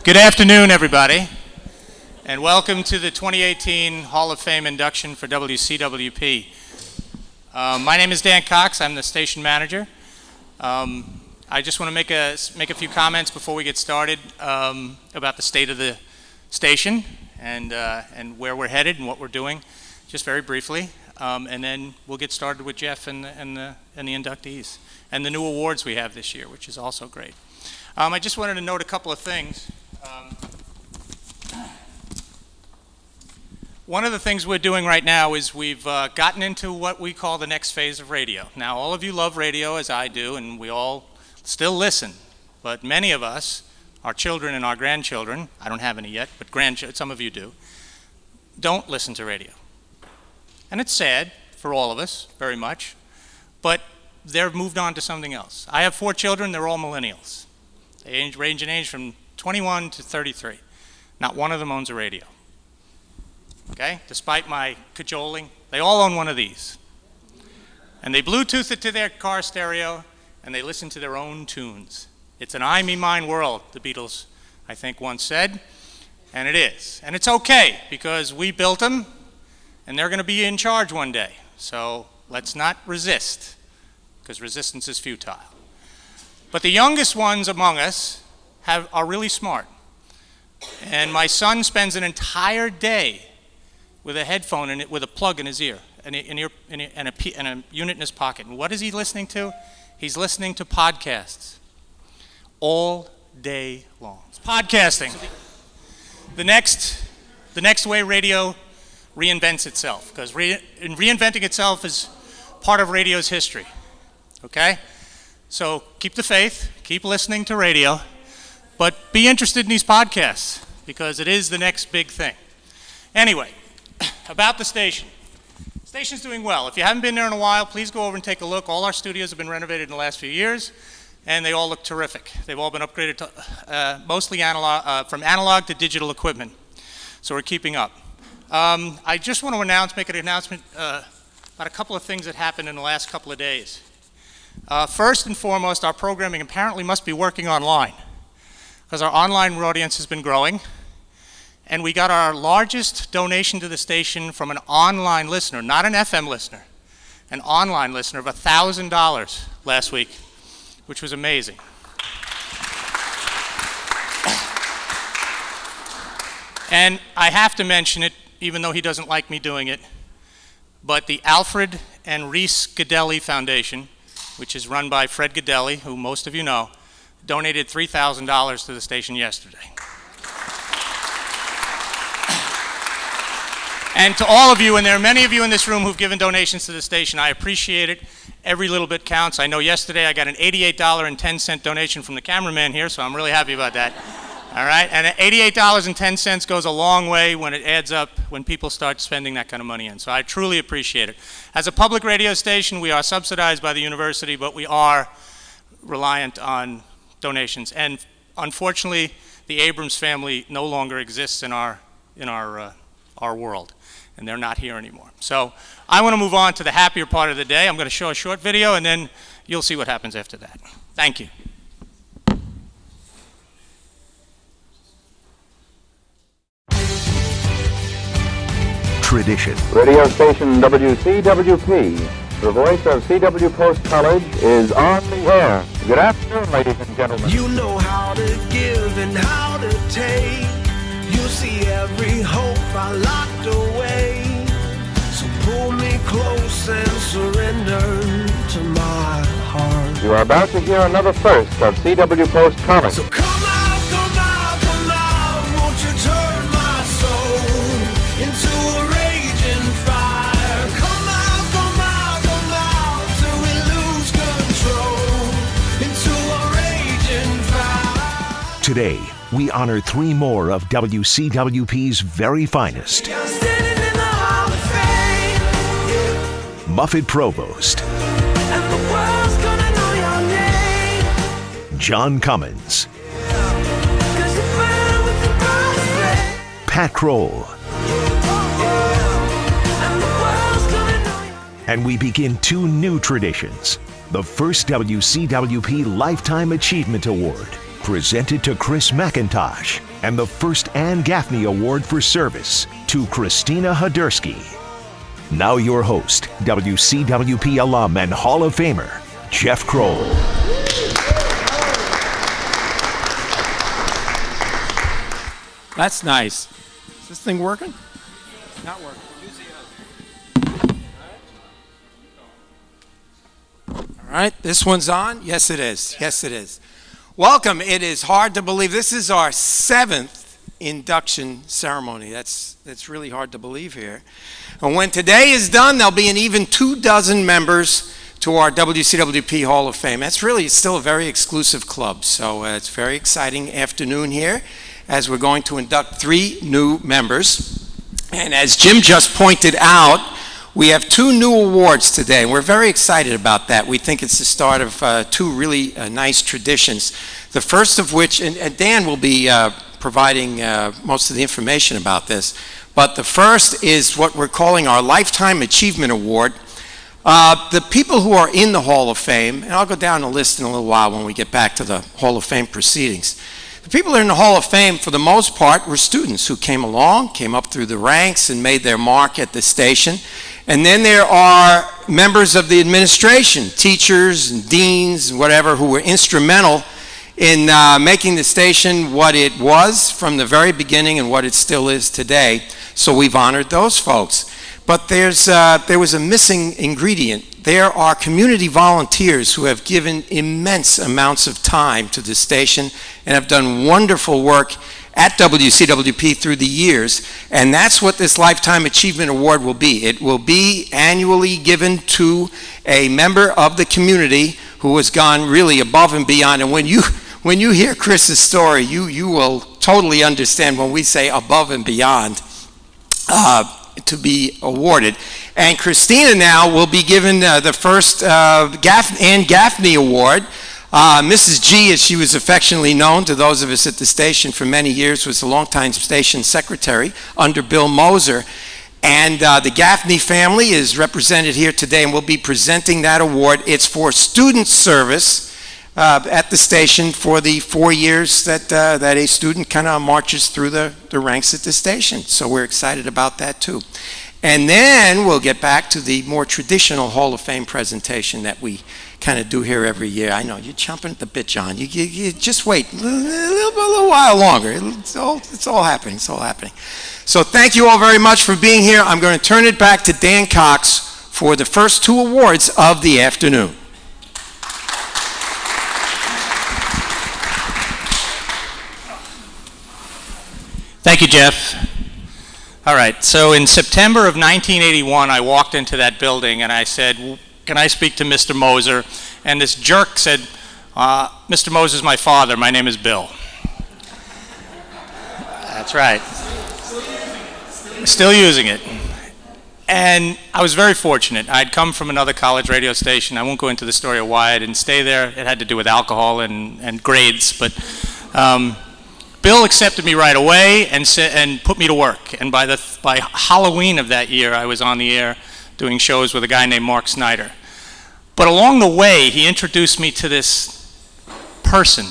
Good afternoon, everybody, and welcome to the 2018 Hall of Fame induction for WCWP. My name is Dan Cox. I'm the station manager. I just want to make a few comments before we get started about the state of the station and where we're headed and what we're doing, just very briefly, and then we'll get started with Jeff and the inductees and the new awards we have this year, which is also great. I just wanted to note a couple of things. One of the things we're doing right now is we've gotten into what we call the next phase of radio. Now, all of you love radio, as I do, and we all still listen, but many of us, our children and our grandchildren, I don't have any yet, but some of you do, don't listen to radio. And it's sad for all of us, very much, but they've moved on to something else. I have 4 children, they're all millennials. They range in age from 21 to 33. Not one of them owns a radio. Okay? Despite my cajoling, they all own one of these. And they Bluetooth it to their car stereo, and they listen to their own tunes. It's an I, me, mine world, the Beatles, I think, once said. And it is. And it's okay, because we built them, and they're going to be in charge one day. So let's not resist, because resistance is futile. But the youngest ones among us are really smart. And my son spends an entire day with a headphone in it, with a plug in his ear, and a unit in his pocket. And what is he listening to? He's listening to podcasts all day long. It's podcasting. The next way radio reinvents itself, because reinventing itself is part of radio's history. Okay? So keep the faith, keep listening to radio, but be interested in these podcasts, because it is the next big thing. Anyway, about the station. The station's doing well. If you haven't been there in a while, please go over and take a look. All our studios have been renovated in the last few years, and they all look terrific. They've all been upgraded to mostly analog, from analog to digital equipment. So we're keeping up. I just want to make an announcement about a couple of things that happened in the last couple of days. First and foremost, our programming apparently must be working online, because our online audience has been growing, and we got our largest donation to the station from an online listener, not an FM listener, an online listener of $1,000 last week, which was amazing. And I have to mention it, even though he doesn't like me doing it, but the Alfred and Reese Gadelli Foundation, which is run by Fred Gadelli, who most of you know, donated $3,000 to the station yesterday. And to all of you, and there are many of you in this room who've given donations to the station, I appreciate it. Every little bit counts. I know yesterday I got an $88.10 donation from the cameraman here, so I'm really happy about that. All right, and $88.10 goes a long way when it adds up, when people start spending that kind of money in. So I truly appreciate it. As a public radio station, we are subsidized by the university, but we are reliant on donations. And unfortunately, the Abrams family no longer exists in our world, and they're not here anymore. So I want to move on to the happier part of the day. I'm going to show a short video, and then you'll see what happens after that. Thank you. Tradition. Radio station WCWP, the voice of CW Post College, is on the air. Good afternoon, ladies and gentlemen. You know how to give and how to take. You see every hope I locked away. So pull me close and surrender to my heart. You are about to hear another first of CW Post College. So come out, won't you turn my soul into a raging fire? Come out, till we lose control into a raging fire. Today, we honor 3 more of WCWP's very finest. Muffet Provost. And the world's gonna know your name. John Commins. 'Cause you burn with the brightest flame. Pat Kroll. And the world's gonna know your name. And we begin 2 new traditions. The first WCWP Lifetime Achievement Award, presented to Chris MacIntosh. and the first Ann Gaffney Award for Service to Kristina Huderski. Now your host, WCWP alum and Hall of Famer, Jeff Kroll. That's nice. Is this thing working? Not working. All right, this one's on? Yes, it is. Yes, it is. Welcome. It is hard to believe. This is our 7th induction ceremony. That's really hard to believe here. And when today is done, there'll be an even 24 members to our WCWP Hall of Fame. That's really still a very exclusive club. So it's a very exciting afternoon here as we're going to induct 3 new members. And as Jim just pointed out, we have 2 new awards today, and we're very excited about that. We think it's the start of 2 really nice traditions. The first of which, and Dan will be providing most of the information about this, but the first is what we're calling our Lifetime Achievement Award. The people who are in the Hall of Fame, and I'll go down the list in a little while when we get back to the Hall of Fame proceedings. The people in the Hall of Fame, for the most part, were students who came up through the ranks and made their mark at the station. And then there are members of the administration, teachers and deans and whatever, who were instrumental in making the station what it was from the very beginning and what it still is today. So we've honored those folks. But there was a missing ingredient. There are community volunteers who have given immense amounts of time to the station and have done wonderful work at WCWP through the years, and that's what this Lifetime Achievement Award will be. It will be annually given to a member of the community who has gone really above and beyond. And when you hear Chris's story, you will totally understand when we say above and beyond to be awarded. And Kristina now will be given the first Ann Gaffney Award. Mrs. G, as she was affectionately known to those of us at the station for many years, was the longtime station secretary under Bill Moser. And the Gaffney family is represented here today and will be presenting that award. It's for student service at the station for the 4 years that a student kind of marches through the ranks at the station. So we're excited about that too. And then we'll get back to the more traditional Hall of Fame presentation that we kind of do here every year. I know, you're chomping at the bit, John. You just wait a little while longer. It's all happening. It's all happening. So thank you all very much for being here. I'm going to turn it back to Dan Cox for the first 2 awards of the afternoon. Thank you, Jeff. All right, so in September of 1981, I walked into that building and I said, can I speak to Mr. Moser? And this jerk said, Mr. Moser's my father, my name is Bill. That's right. Still using it. And I was very fortunate. I'd come from another college radio station. I won't go into the story of why I didn't stay there. It had to do with alcohol and grades, but Bill accepted me right away and put me to work. And by Halloween of that year, I was on the air doing shows with a guy named Mark Snyder. But along the way, he introduced me to this person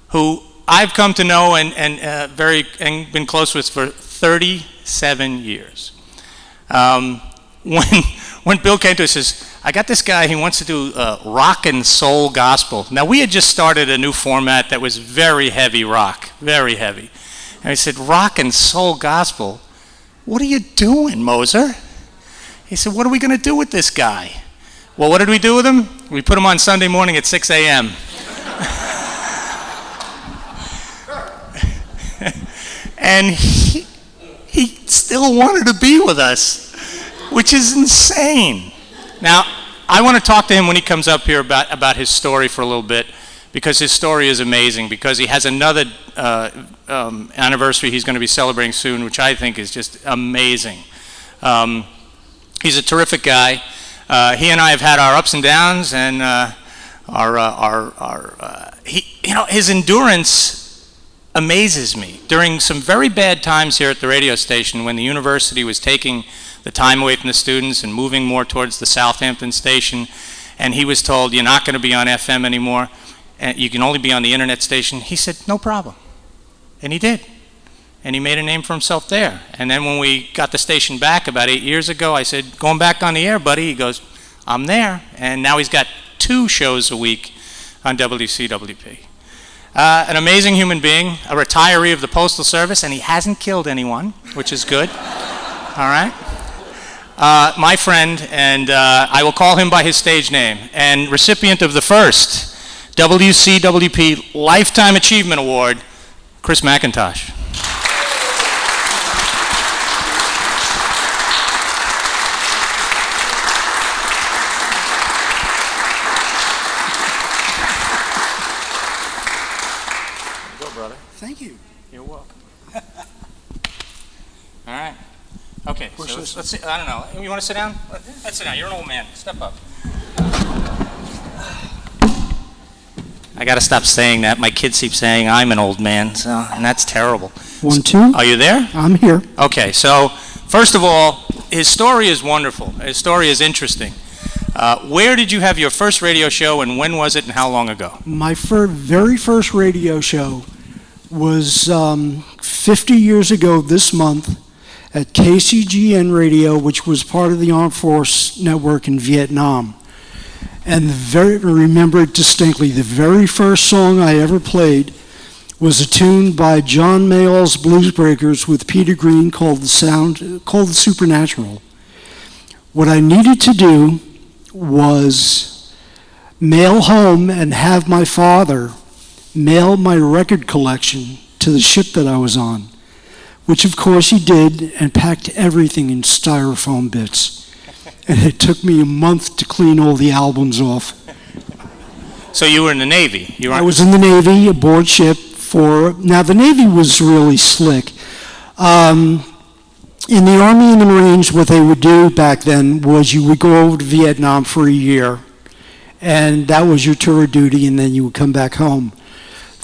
who I've come to know and been close with for 37 years. When Bill came to us, he says, I got this guy, he wants to do rock and soul gospel. Now, we had just started a new format that was very heavy rock, very heavy. And he said, rock and soul gospel? What are you doing, Moser? He said, what are we going to do with this guy? Well, what did we do with him? We put him on Sunday morning at 6 a.m. And he still wanted to be with us, which is insane. Now, I want to talk to him when he comes up here about his story for a little bit, because his story is amazing, because he has another anniversary he's going to be celebrating soon, which I think is just amazing. He's a terrific guy. He and I have had our ups and downs, and his endurance amazes me. During some very bad times here at the radio station, when the university was taking the time away from the students and moving more towards the Southampton station, and he was told, you're not going to be on FM anymore. and you can only be on the internet station. He said, no problem. And he did. And he made a name for himself there. And then when we got the station back about 8 years ago, I said, going back on the air, buddy? He goes, I'm there. And now he's got 2 shows a week on WCWP. An amazing human being, a retiree of the Postal Service, and he hasn't killed anyone, which is good. All right? My friend, and I will call him by his stage name, and recipient of the first WCWP Lifetime Achievement Award, Chris MacIntosh. Thank you. You're welcome. All right. Okay, so let's see. I don't know. You want to sit down? Let's sit down. You're an old man. Step up. I got to stop saying that. My kids keep saying I'm an old man, and that's terrible. 1, 2. Are you there? I'm here. Okay, so first of all, his story is wonderful. His story is interesting. Where did you have your first radio show, and when was it, and how long ago? My very first radio show was 50 years ago this month at KCGN Radio, which was part of the Armed Force Network in Vietnam. And I remember it distinctly. The very first song I ever played was a tune by John Mayall's Blues Breakers with Peter Green called The Supernatural. What I needed to do was mail home and have my father mail my record collection to the ship that I was on, which of course he did, and packed everything in styrofoam bits. And it took me a month to clean all the albums off. So you were in the Navy? I was in the Navy, aboard ship now the Navy was really slick. In the Army and the Marines, what they would do back then was you would go over to Vietnam for a year, and that was your tour of duty, and then you would come back home.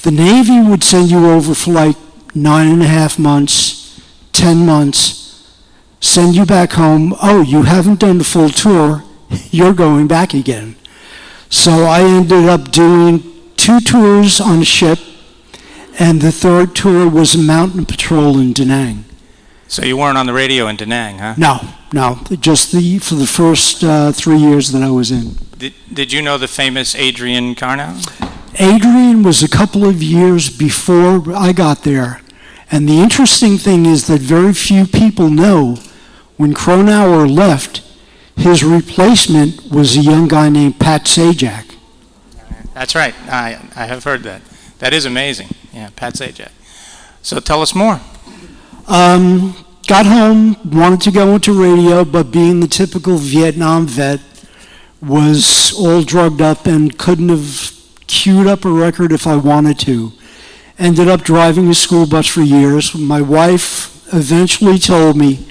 The Navy would send you over for like 9.5 months, 10 months, send you back home. Oh, you haven't done the full tour, you're going back again. So I ended up doing 2 tours on a ship, and the 3rd tour was a mountain patrol in Da Nang. So you weren't on the radio in Da Nang, huh? No, just for the first 3 years that I was in. Did you know the famous Adrian Carnow? Adrian was a couple of years before I got there. And the interesting thing is that very few people know when Cronauer left, his replacement was a young guy named Pat Sajak. That's right. I have heard that. That is amazing. Yeah, Pat Sajak. So tell us more. Got home, wanted to go into radio, but being the typical Vietnam vet, was all drugged up and couldn't have queued up a record if I wanted to. Ended up driving a school bus for years. My wife eventually told me,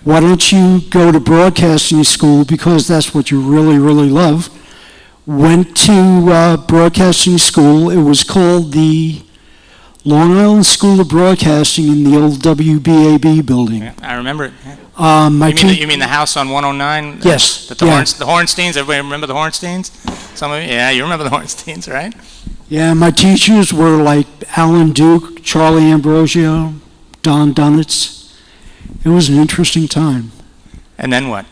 why don't you go to broadcasting school, because that's what you really, really love. Went to broadcasting school. It was called the Long Island School of Broadcasting in the old WBAB building. Yeah, I remember it. Yeah. You mean the house on 109? Yes. The Hornsteins. Everybody remember the Hornsteins? Some of you? Yeah, you remember the Hornsteins, right? Yeah, my teachers were like Alan Duke, Charlie Ambrosio, Don Dunitz. It was an interesting time. And then what?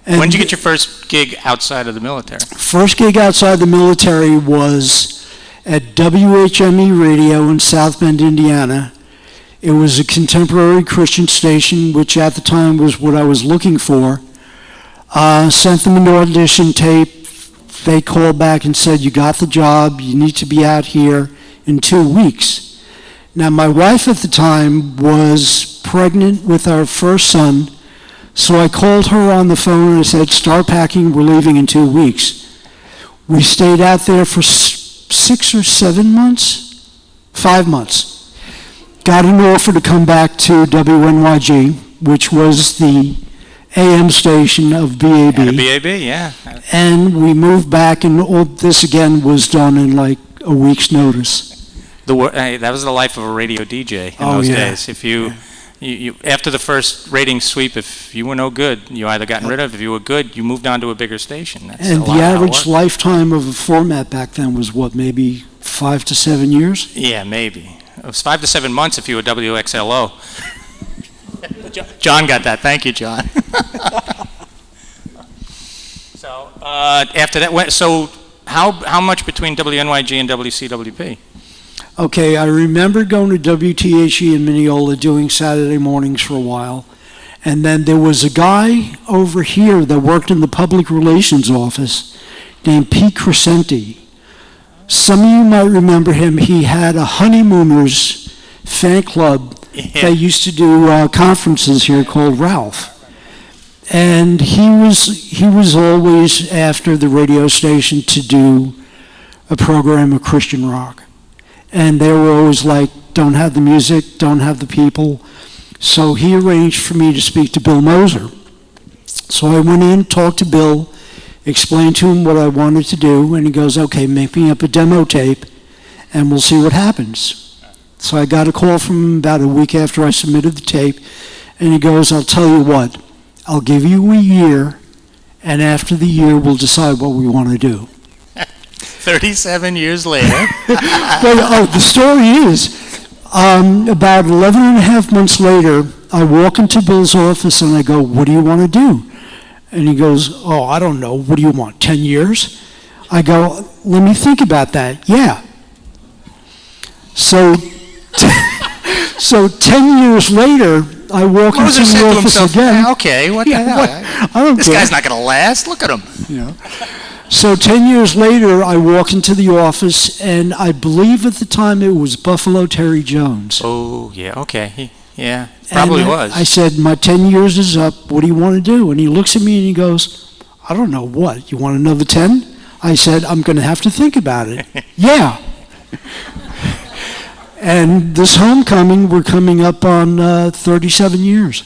When did you get your first gig outside of the military? First gig outside the military was at WHME Radio in South Bend, Indiana. It was a contemporary Christian station, which at the time was what I was looking for. Sent them an audition tape. They called back and said, you got the job, you need to be out here in 2 weeks. Now, my wife at the time was pregnant with our first son, so I called her on the phone and I said, start packing, we're leaving in 2 weeks. We stayed out there for 6 or 7 months, 5 months. Got an offer to come back to WNYG, which was the AM station of BAB. And BAB, yeah. And we moved back, and all this again was done in like a week's notice. That was the life of a radio DJ in those days. If you after the first rating sweep, if you were no good, you either gotten rid of. If you were good, you moved on to a bigger station. That's and the average lifetime of a format back then was what, maybe 5 to 7 years. Yeah, maybe. It was 5 to 7 months if you were WXLO. John got that. Thank you, John. So after that, so how much between WNYG and WCWP? Okay, I remember going to WTHE in Mineola doing Saturday mornings for a while. And then there was a guy over here that worked in the public relations office named Pete Crescenti. Some of you might remember him. He had a Honeymooners fan club that used to do conferences here called Ralph. And he was always after the radio station to do a program of Christian rock. And they were always like, don't have the music, don't have the people. So he arranged for me to speak to Bill Moser. So I went in, talked to Bill, explained to him what I wanted to do, and he goes, okay, make me up a demo tape, and we'll see what happens. So I got a call from him about a week after I submitted the tape, and he goes, I'll tell you what, I'll give you a year, and after the year, we'll decide what we want to do. 37 years later. Well, the story is, about 11 and a half months later, I walk into Bill's office and I go, what do you want to do? And he goes, oh, I don't know. What do you want, 10 years? I go, let me think about that. Yeah. So, so 10 years later, I walk into the office again. Okay, what the hell? I don't This care. guy's not going to last. Look at him. You know. So 10 years later, I walk into the office, and I believe at the time it was Buffalo Terry Jones. Oh, yeah, okay. Yeah, probably And was. I said, my 10 years is up. What do you want to do? And he looks at me and he goes, I don't know what. You want another 10? I said, I'm going to have to think about it. Yeah. And this homecoming, we're coming up on 37 years.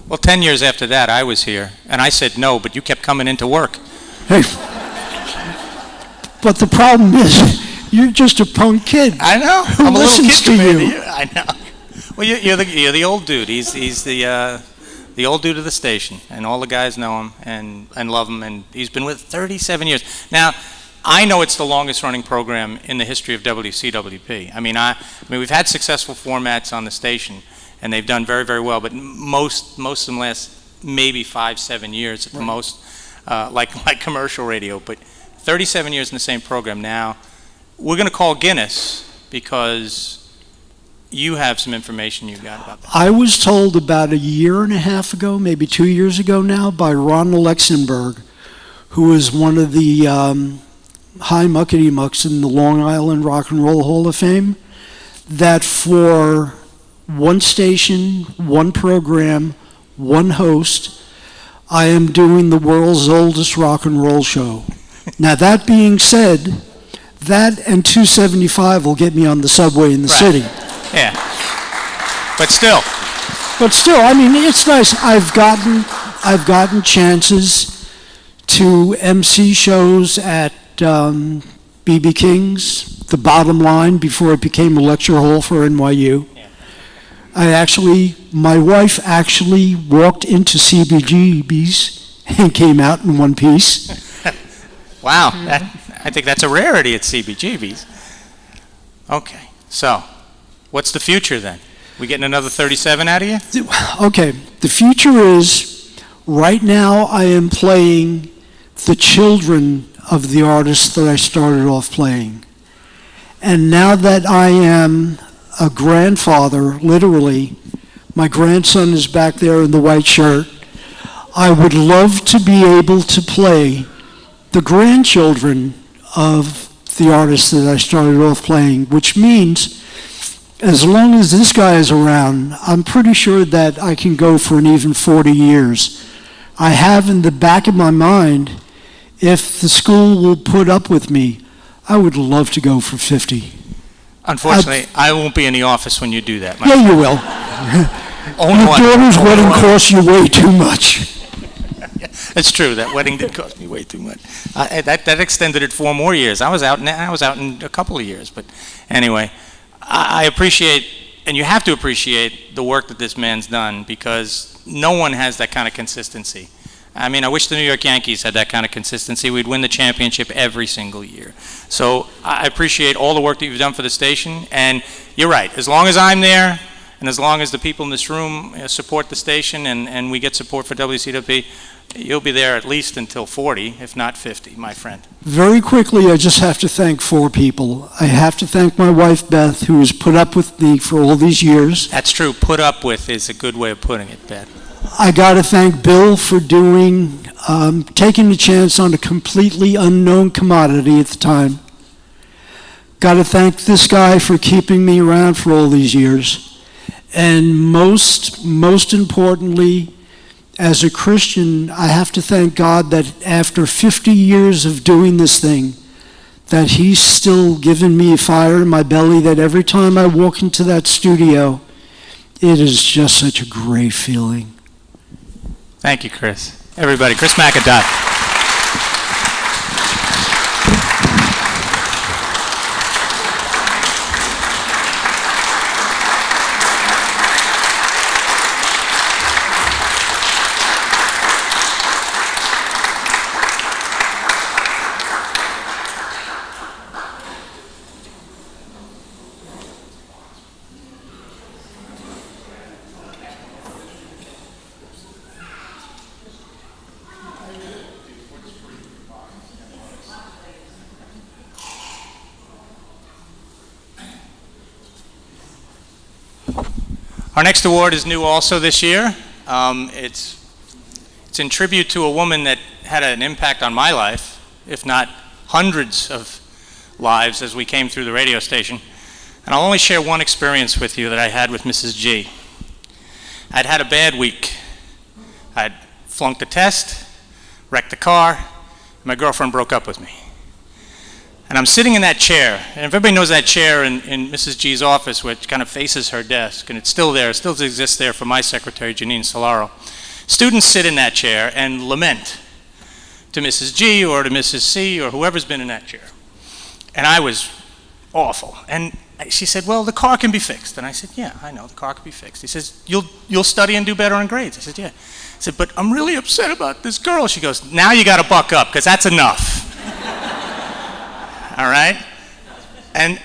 Well, 10 years after that, I was here, and I said no, but you kept coming into work. Hey. But the problem is, you're just a punk kid. I know. Who I'm a little listens kid to compared you? I know. Well, you're the old dude. He's the old dude of the station, and all the guys know him and love him, and he's been with 37 years. Now, I know it's the longest running program in the history of WCWP. I mean, we've had successful formats on the station, and they've done very, very well, but most of them last maybe 5-7 years at the most, like commercial radio. But 37 years in the same program. Now, we're going to call Guinness because you have some information you got about that. I was told about a year and a half ago, maybe 2 years ago now, by Ron Alexenberg, who is one of the high muckety mucks in the Long Island Rock and Roll Hall of Fame, that for one station, one program, one host, I am doing the world's oldest rock and roll show. Now, that being said, that and 275 will get me on the subway in the city. Yeah. But still. I mean, it's nice. I've gotten chances to MC shows at B.B. King's, The Bottom Line, before it became a lecture hall for NYU. Yeah. My wife actually walked into CBGB's and came out in one piece. Wow, I think that's a rarity at CBGB's. Okay, so what's the future then? We getting another 37 out of you? Okay, the future is, right now I am playing the children of the artists that I started off playing. And now that I am a grandfather, literally, my grandson is back there in the white shirt, I would love to be able to play the grandchildren of the artists that I started off playing, which means as long as this guy is around, I'm pretty sure that I can go for an even 40 years. I have in the back of my mind, if the school will put up with me, I would love to go for 50. Unfortunately, I won't be in the office when you do that. Yeah, you will. Your daughter's wedding costs you way too much. It's true. That wedding did cost me way too much. That extended it 4 more years. I was out in a couple of years. But anyway, I appreciate, and you have to appreciate the work that this man's done, because no one has that kind of consistency. I mean, I wish the New York Yankees had that kind of consistency. We'd win the championship every single year. So I appreciate all the work that you've done for the station, and you're right. As long as I'm there, and as long as the people in this room support the station and we get support for WCWP, you'll be there at least until 40, if not 50, my friend. Very quickly, I just have to thank 4 people. I have to thank my wife, Beth, who has put up with me for all these years. That's true. Put up with is a good way of putting it, Beth. I got to thank Bill for taking the chance on a completely unknown commodity at the time. Got to thank this guy for keeping me around for all these years. And most importantly, as a Christian, I have to thank God that after 50 years of doing this thing, that He's still given me a fire in my belly, that every time I walk into that studio, it is just such a great feeling. Thank you, Chris. Everybody, Chris MacIntosh. Our next award is new also this year. It's in tribute to a woman that had an impact on my life, if not hundreds of lives as we came through the radio station. And I'll only share one experience with you that I had with Mrs. G. I'd had a bad week. I'd flunked a test, wrecked the car, and my girlfriend broke up with me. And I'm sitting in that chair, and if everybody knows that chair in Mrs. G's office, which kind of faces her desk, and it's still there, it still exists there for my secretary, Janine Solaro. Students sit in that chair and lament to Mrs. G or to Mrs. C or whoever's been in that chair. And I was awful. And she said, well, the car can be fixed. And I said, yeah, I know, the car can be fixed. He says, you'll study and do better on grades. I said, yeah. I said, but I'm really upset about this girl. She goes, now you got to buck up, because that's enough. All right? And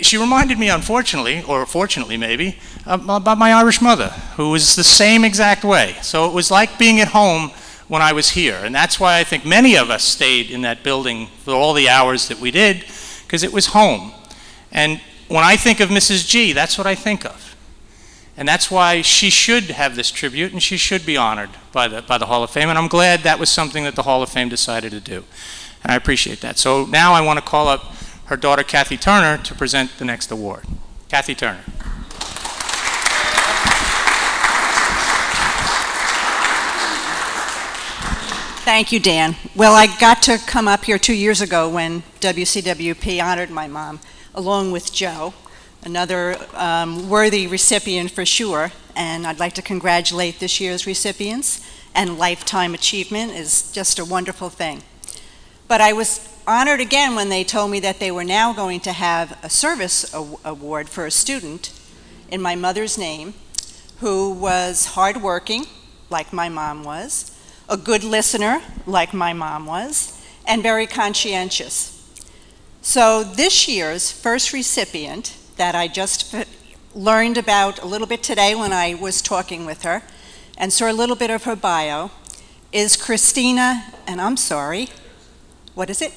she reminded me, unfortunately, or fortunately maybe, about my Irish mother, who was the same exact way. So it was like being at home when I was here. And that's why I think many of us stayed in that building for all the hours that we did, because it was home. And when I think of Mrs. G, that's what I think of. And that's why she should have this tribute, and she should be honored by the Hall of Fame. And I'm glad that was something that the Hall of Fame decided to do. And I appreciate that. So now I want to call up her daughter, Kathy Turner, to present the next award. Kathy Turner. Thank you, Dan. Well, I got to come up here 2 years ago when WCWP honored my mom, along with Joe, another worthy recipient for sure. And I'd like to congratulate this year's recipients. And Lifetime Achievement is just a wonderful thing. But I was honored again when they told me that they were now going to have a service award for a student in my mother's name, who was hardworking, like my mom was, a good listener, like my mom was, and very conscientious. So this year's first recipient that I just learned about a little bit today when I was talking with her and saw a little bit of her bio is Kristina, and I'm sorry, what is it?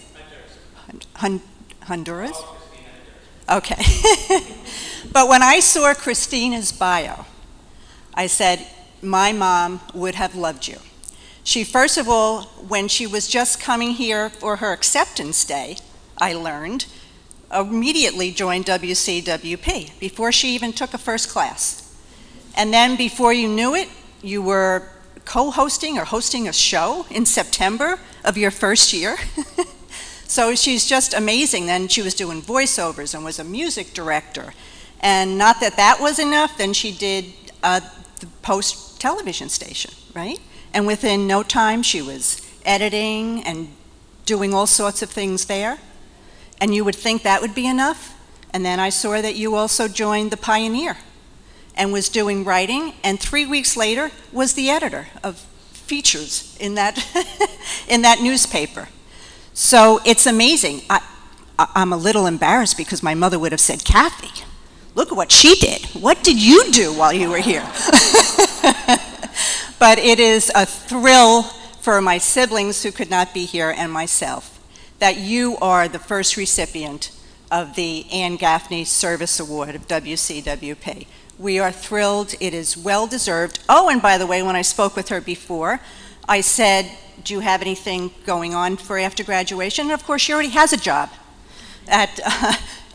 Honduras? Okay. But when I saw Kristina's bio, I said, my mom would have loved you. She, first of all, when she was just coming here for her acceptance day, I learned, immediately joined WCWP before she even took a first class. And then before you knew it, you were co-hosting or hosting a show in September of your first year. So she's just amazing. Then she was doing voiceovers and was a music director. And not that that was enough, then she did the Post television station, right? And within no time, she was editing and doing all sorts of things there. And you would think that would be enough. And then I saw that you also joined the Pioneer and was doing writing, and 3 weeks later was the editor of features in that, in that newspaper. So it's amazing. I'm a little embarrassed because my mother would have said, Kathy, look at what she did. What did you do while you were here? But it is a thrill for my siblings who could not be here and myself that you are the first recipient of the Ann Gaffney Service Award of WCWP. We are thrilled. It is well deserved. Oh, and by the way, when I spoke with her before, I said, do you have anything going on for after graduation? And of course, she already has a job at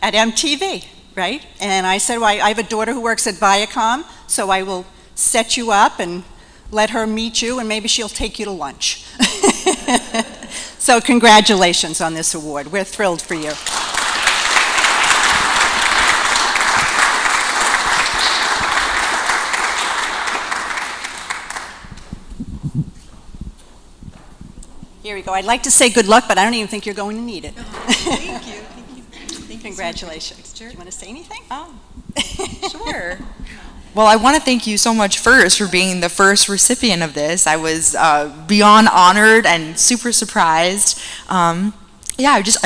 MTV, right? And I said, well, I have a daughter who works at Viacom, so I will set you up and let her meet you, and maybe she'll take you to lunch. So congratulations on this award. We're thrilled for you. Here we go. I'd like to say good luck, but I don't even think you're going to need it. Thank you. Thank you. Congratulations. Sure. Do you want to say anything? Oh, sure. Well, I want to thank you so much first for being the first recipient of this. I was beyond honored and super surprised. I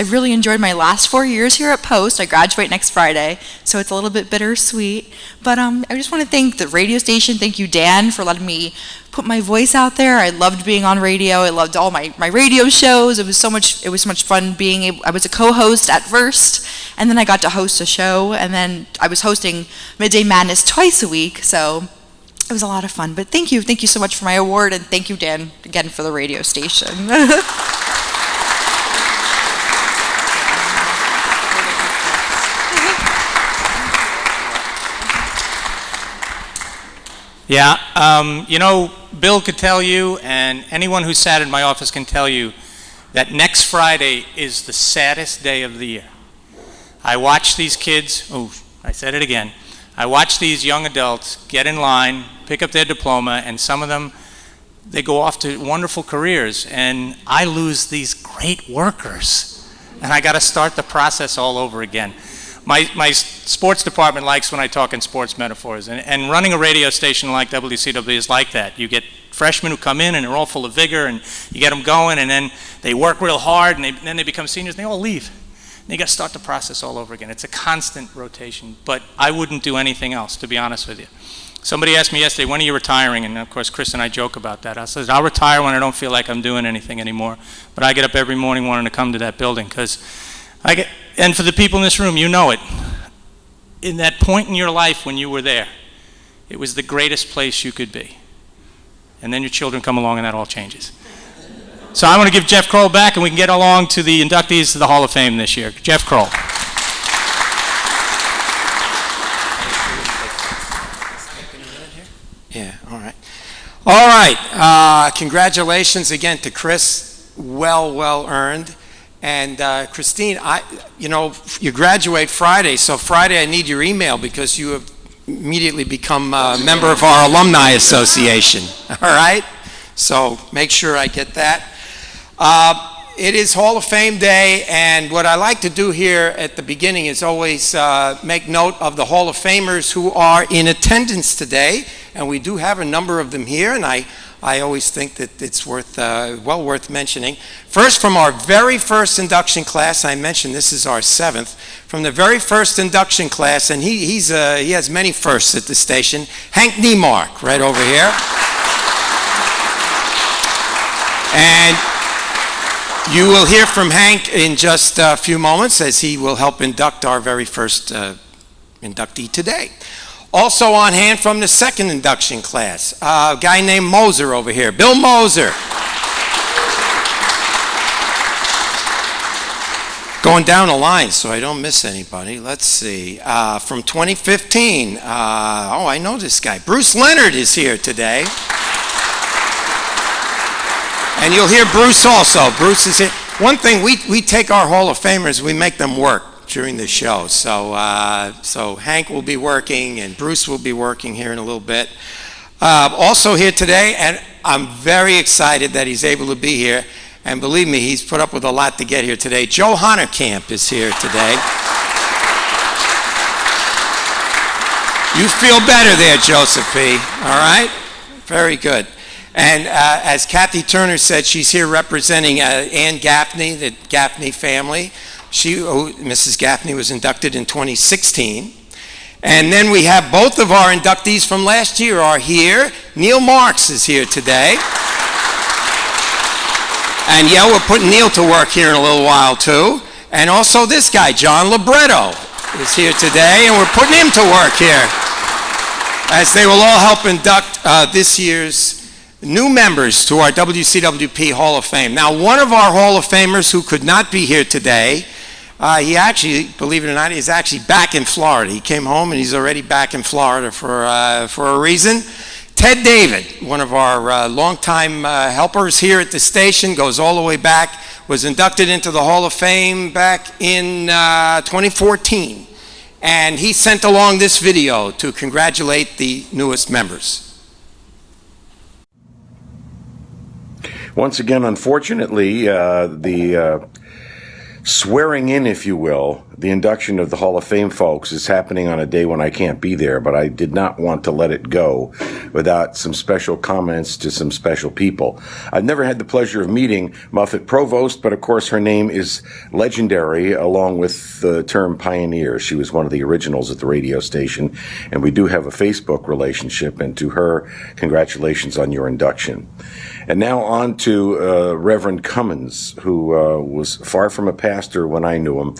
really enjoyed my last 4 years here at Post. I graduate next Friday, so it's a little bit bittersweet. But I just want to thank the radio station. Thank you, Dan, for letting me put my voice out there. I loved being on radio. I loved all my radio shows. It was so much fun being able. I was a co-host at first, and then I got to host a show, and then I was hosting Midday Madness twice a week. So it was a lot of fun. But thank you so much for my award, and thank you, Dan, again for the radio station. Yeah, Bill could tell you, and anyone who sat in my office can tell you, that next Friday is the saddest day of the year. I watch these kids, I said it again, I watch these young adults get in line, pick up their diploma, and some of them, they go off to wonderful careers, and I lose these great workers, and I got to start the process all over again. My sports department likes when I talk in sports metaphors, and running a radio station like WCW is like that. You get freshmen who come in and they're all full of vigor, and you get them going, and then they work real hard, and then they become seniors, and they all leave. And you got to start the process all over again. It's a constant rotation, but I wouldn't do anything else, to be honest with you. Somebody asked me yesterday, when are you retiring? And of course, Chris and I joke about that. I said, I'll retire when I don't feel like I'm doing anything anymore, but I get up every morning wanting to come to that building, because and for the people in this room, you know it. In that point in your life when you were there, it was the greatest place you could be. And then your children come along and that all changes. So I want to give Jeff Kroll back, and we can get along to the inductees to the Hall of Fame this year. Jeff Kroll. Yeah, all right. All right, congratulations again to Chris. Well earned. And Christine, you graduate Friday, so Friday I need your email because you have immediately become a member of our Alumni Association, all right? So make sure I get that. It is Hall of Fame Day, and what I like to do here at the beginning is always make note of the Hall of Famers who are in attendance today, and we do have a number of them here, and I always think that it's well worth mentioning. First, from our very first induction class, I mentioned this is our 7th, from the very first induction class, and he has many firsts at the station, Hank Neimark, right over here. And you will hear from Hank in just a few moments as he will help induct our very first inductee today. Also on hand from the second induction class, a guy named Moser over here, Bill Moser. Going down the line so I don't miss anybody. Let's see, from 2015, I know this guy. Bruce Leonard is here today. And you'll hear Bruce also. Bruce is here. One thing, we take our Hall of Famers, we make them work during the show. So Hank will be working and Bruce will be working here in a little bit. Also here today, and I'm very excited that he's able to be here. And believe me, he's put up with a lot to get here today. Joe Honerkamp is here today. You feel better there, Joseph P. All right? Very good. And as Kathy Turner said, she's here representing Ann Gaffney, the Gaffney family. Mrs. Gaffney was inducted in 2016. And then we have both of our inductees from last year are here. Neil Marks is here today. And yeah, we're putting Neil to work here in a little while too. And also this guy, John LiBretto, is here today, and we're putting him to work here, as they will all help induct this year's new members to our WCWP Hall of Fame. Now, one of our Hall of Famers who could not be here today, he actually, believe it or not, is actually back in Florida. He came home and he's already back in Florida for a reason. Ted David, one of our longtime helpers here at the station, goes all the way back, was inducted into the Hall of Fame back in 2014. And he sent along this video to congratulate the newest members. Once again, unfortunately, the swearing in, if you will, the induction of the Hall of Fame folks is happening on a day when I can't be there, but I did not want to let it go without some special comments to some special people. I've never had the pleasure of meeting Muffet Provost, but of course her name is legendary along with the term pioneer. She was one of the originals at the radio station, and we do have a Facebook relationship, and to her, congratulations on your induction. And now on to Reverend Cummins, who was far from a pastor when I knew him.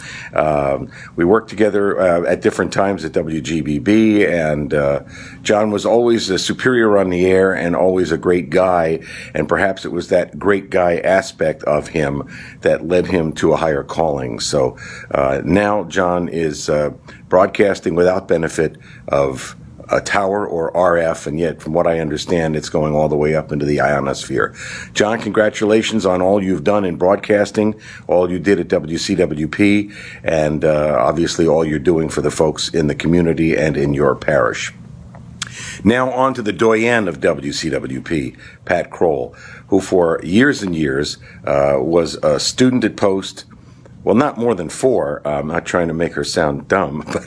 We worked together at different times at WGBB, and John was always a superior on the air and always a great guy, and perhaps it was that great guy aspect of him that led him to a higher calling. So now John is broadcasting without benefit of a tower or RF, and yet, from what I understand, it's going all the way up into the ionosphere. John, congratulations on all you've done in broadcasting, all you did at WCWP, and obviously all you're doing for the folks in the community and in your parish. Now on to the doyen of WCWP, Pat Kroll, who for years and years was a student at Post. Well, not more than 4. I'm not trying to make her sound dumb, but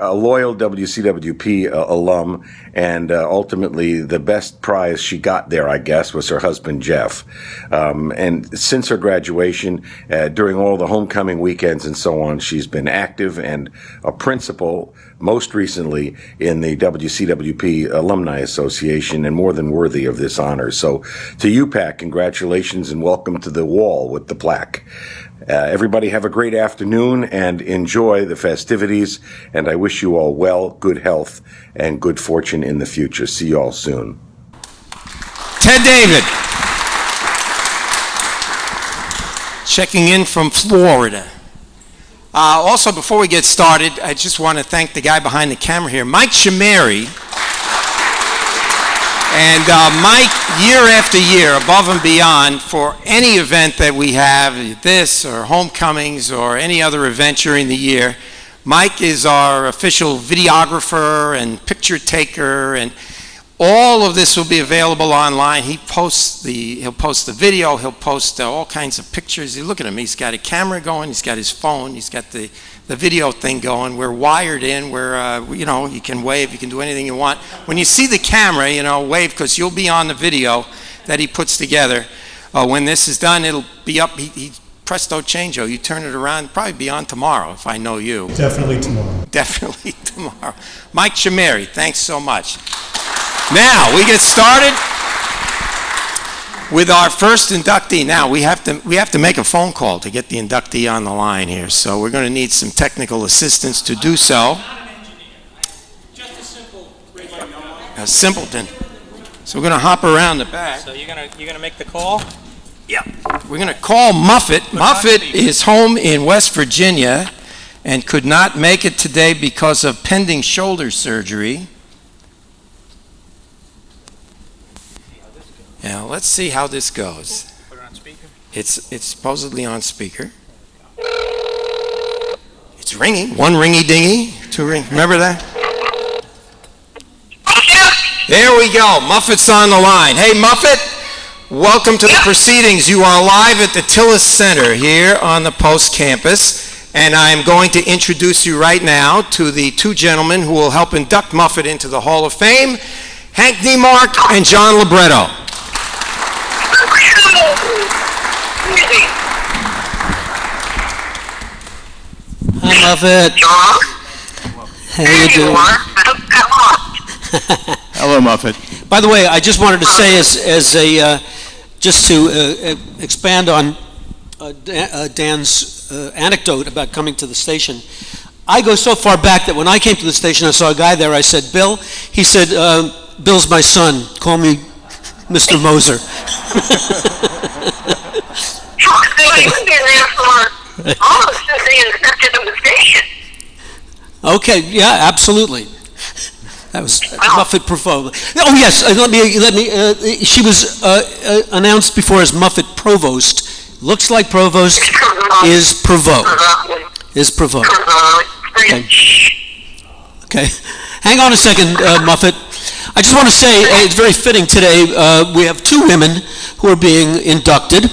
a loyal WCWP alum, and ultimately the best prize she got there, I guess, was her husband, Jeff. And since her graduation, during all the homecoming weekends and so on, she's been active and a principal, most recently in the WCWP Alumni Association, and more than worthy of this honor. So to you, Pat, congratulations and welcome to the wall with the plaque. Everybody have a great afternoon and enjoy the festivities, and I wish you all well, good health, and good fortune in the future. See you all soon. Ted David, checking in from Florida. Also, before we get started, I just want to thank the guy behind the camera here, Mike Chameri. And Mike, year after year, above and beyond, for any event that we have, this or homecomings or any other event during the year, Mike is our official videographer and picture taker, and all of this will be available online. He'll post the video, he'll post all kinds of pictures. You look at him, he's got a camera going, he's got his phone, he's got the video thing going. We're wired in, you can wave, you can do anything you want. When you see the camera, wave, because you'll be on the video that he puts together. When this is done, it'll be up, he presto changeo, you turn it around, probably be on tomorrow if I know you. Definitely tomorrow. Definitely tomorrow. Mike Chameri, thanks so much. Now, we get started with our first inductee. Now, we have to make a phone call to get the inductee on the line here, so we're going to need some technical assistance to do so. Just a simple radio. A simpleton. So we're going to hop around the back. So you're gonna make the call? Yeah. We're going to call Muffet. Muffet is home in West Virginia and could not make it today because of pending shoulder surgery. Now, let's see how this goes. Put it on speaker. It's supposedly on speaker. It's ringing. 1 ringy dingy, 2 ring. Remember that? There we go. Muffet's on the line. Hey, Muffet, welcome to the proceedings. You are live at the Tilles Center here on the Post campus, and I'm going to introduce you right now to the 2 gentlemen who will help induct Muffet into the Hall of Fame. Hank Neimark, and John LiBretto. Hi, Muffet. How you doing? Hello, Muffet. By the way, I just wanted to say, just to expand on Dan's anecdote about coming to the station. I go so far back that when I came to the station, I saw a guy there. I said, "Bill." He said, "Bill's my son. Call me Mr. Moser." Okay, yeah, absolutely. That was Muffet Provost. Oh yes, let me. She was announced before as Muffet Provost. Looks like Provost, is Provost. Is Provost. Okay. Hang on a second, Muffet. I just want to say it's very fitting today. We have two women who are being inducted.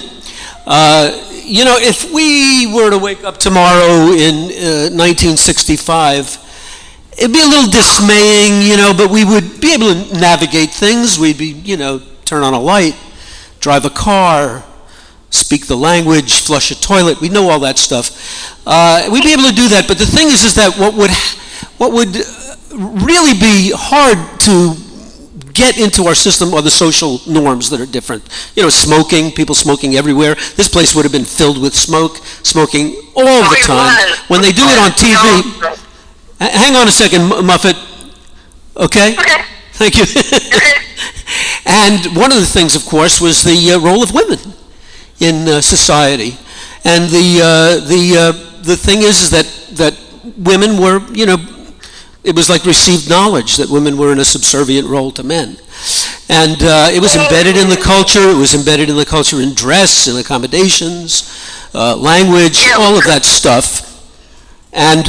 If we were to wake up tomorrow in 1965, it'd be a little dismaying, but we would be able to navigate things. We'd be, turn on a light, drive a car, speak the language, flush a toilet. We know all that stuff. We'd be able to do that. But the thing is that what would really be hard to get into our system are the social norms that are different. Smoking, people smoking everywhere. This place would have been filled with smoking all the time. When they do it on TV, hang on a second, Muffet. Okay? Thank you. And one of the things, of course, was the role of women in society. And the thing is that women were, it was like received knowledge that women were in a subservient role to men. And it was embedded in the culture. It was embedded in the culture in dress, in accommodations, language, all of that stuff. And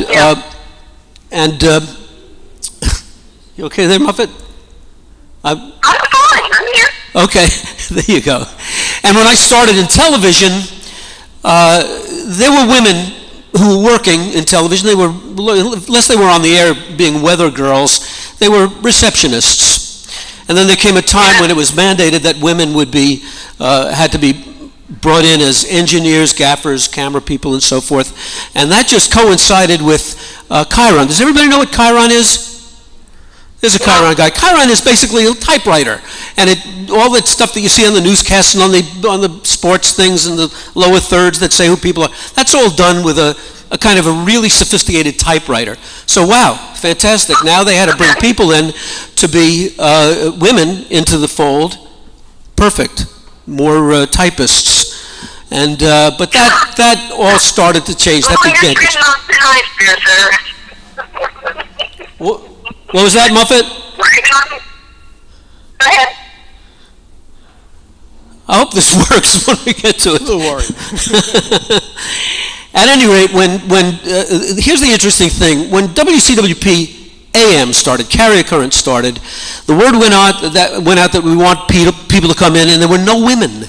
you okay there, Muffet? I'm fine. I'm here. Okay, there you go. And when I started in television, there were women who were working in television. They were, unless they were on the air being weather girls, they were receptionists. And then there came a time when it was mandated that women would be, had to be brought in as engineers, gaffers, camera people, and so forth. And that just coincided with Chiron. Does everybody know what Chiron is? There's a Chiron guy. Chiron is basically a typewriter, and all that stuff that you see on the newscasts and on the sports things and the lower thirds that say who people are, that's all done with a kind of a really sophisticated typewriter. So wow, fantastic. Now they had to bring people in to be women into the fold. Perfect. More typists. And but that all started to change. That began. What was that, Muffet? Go ahead. I hope this works when we get to it. Don't worry. At any rate, here's the interesting thing. When WCWP AM started, Carrier Current started, the word went out that we want people to come in, and there were no women.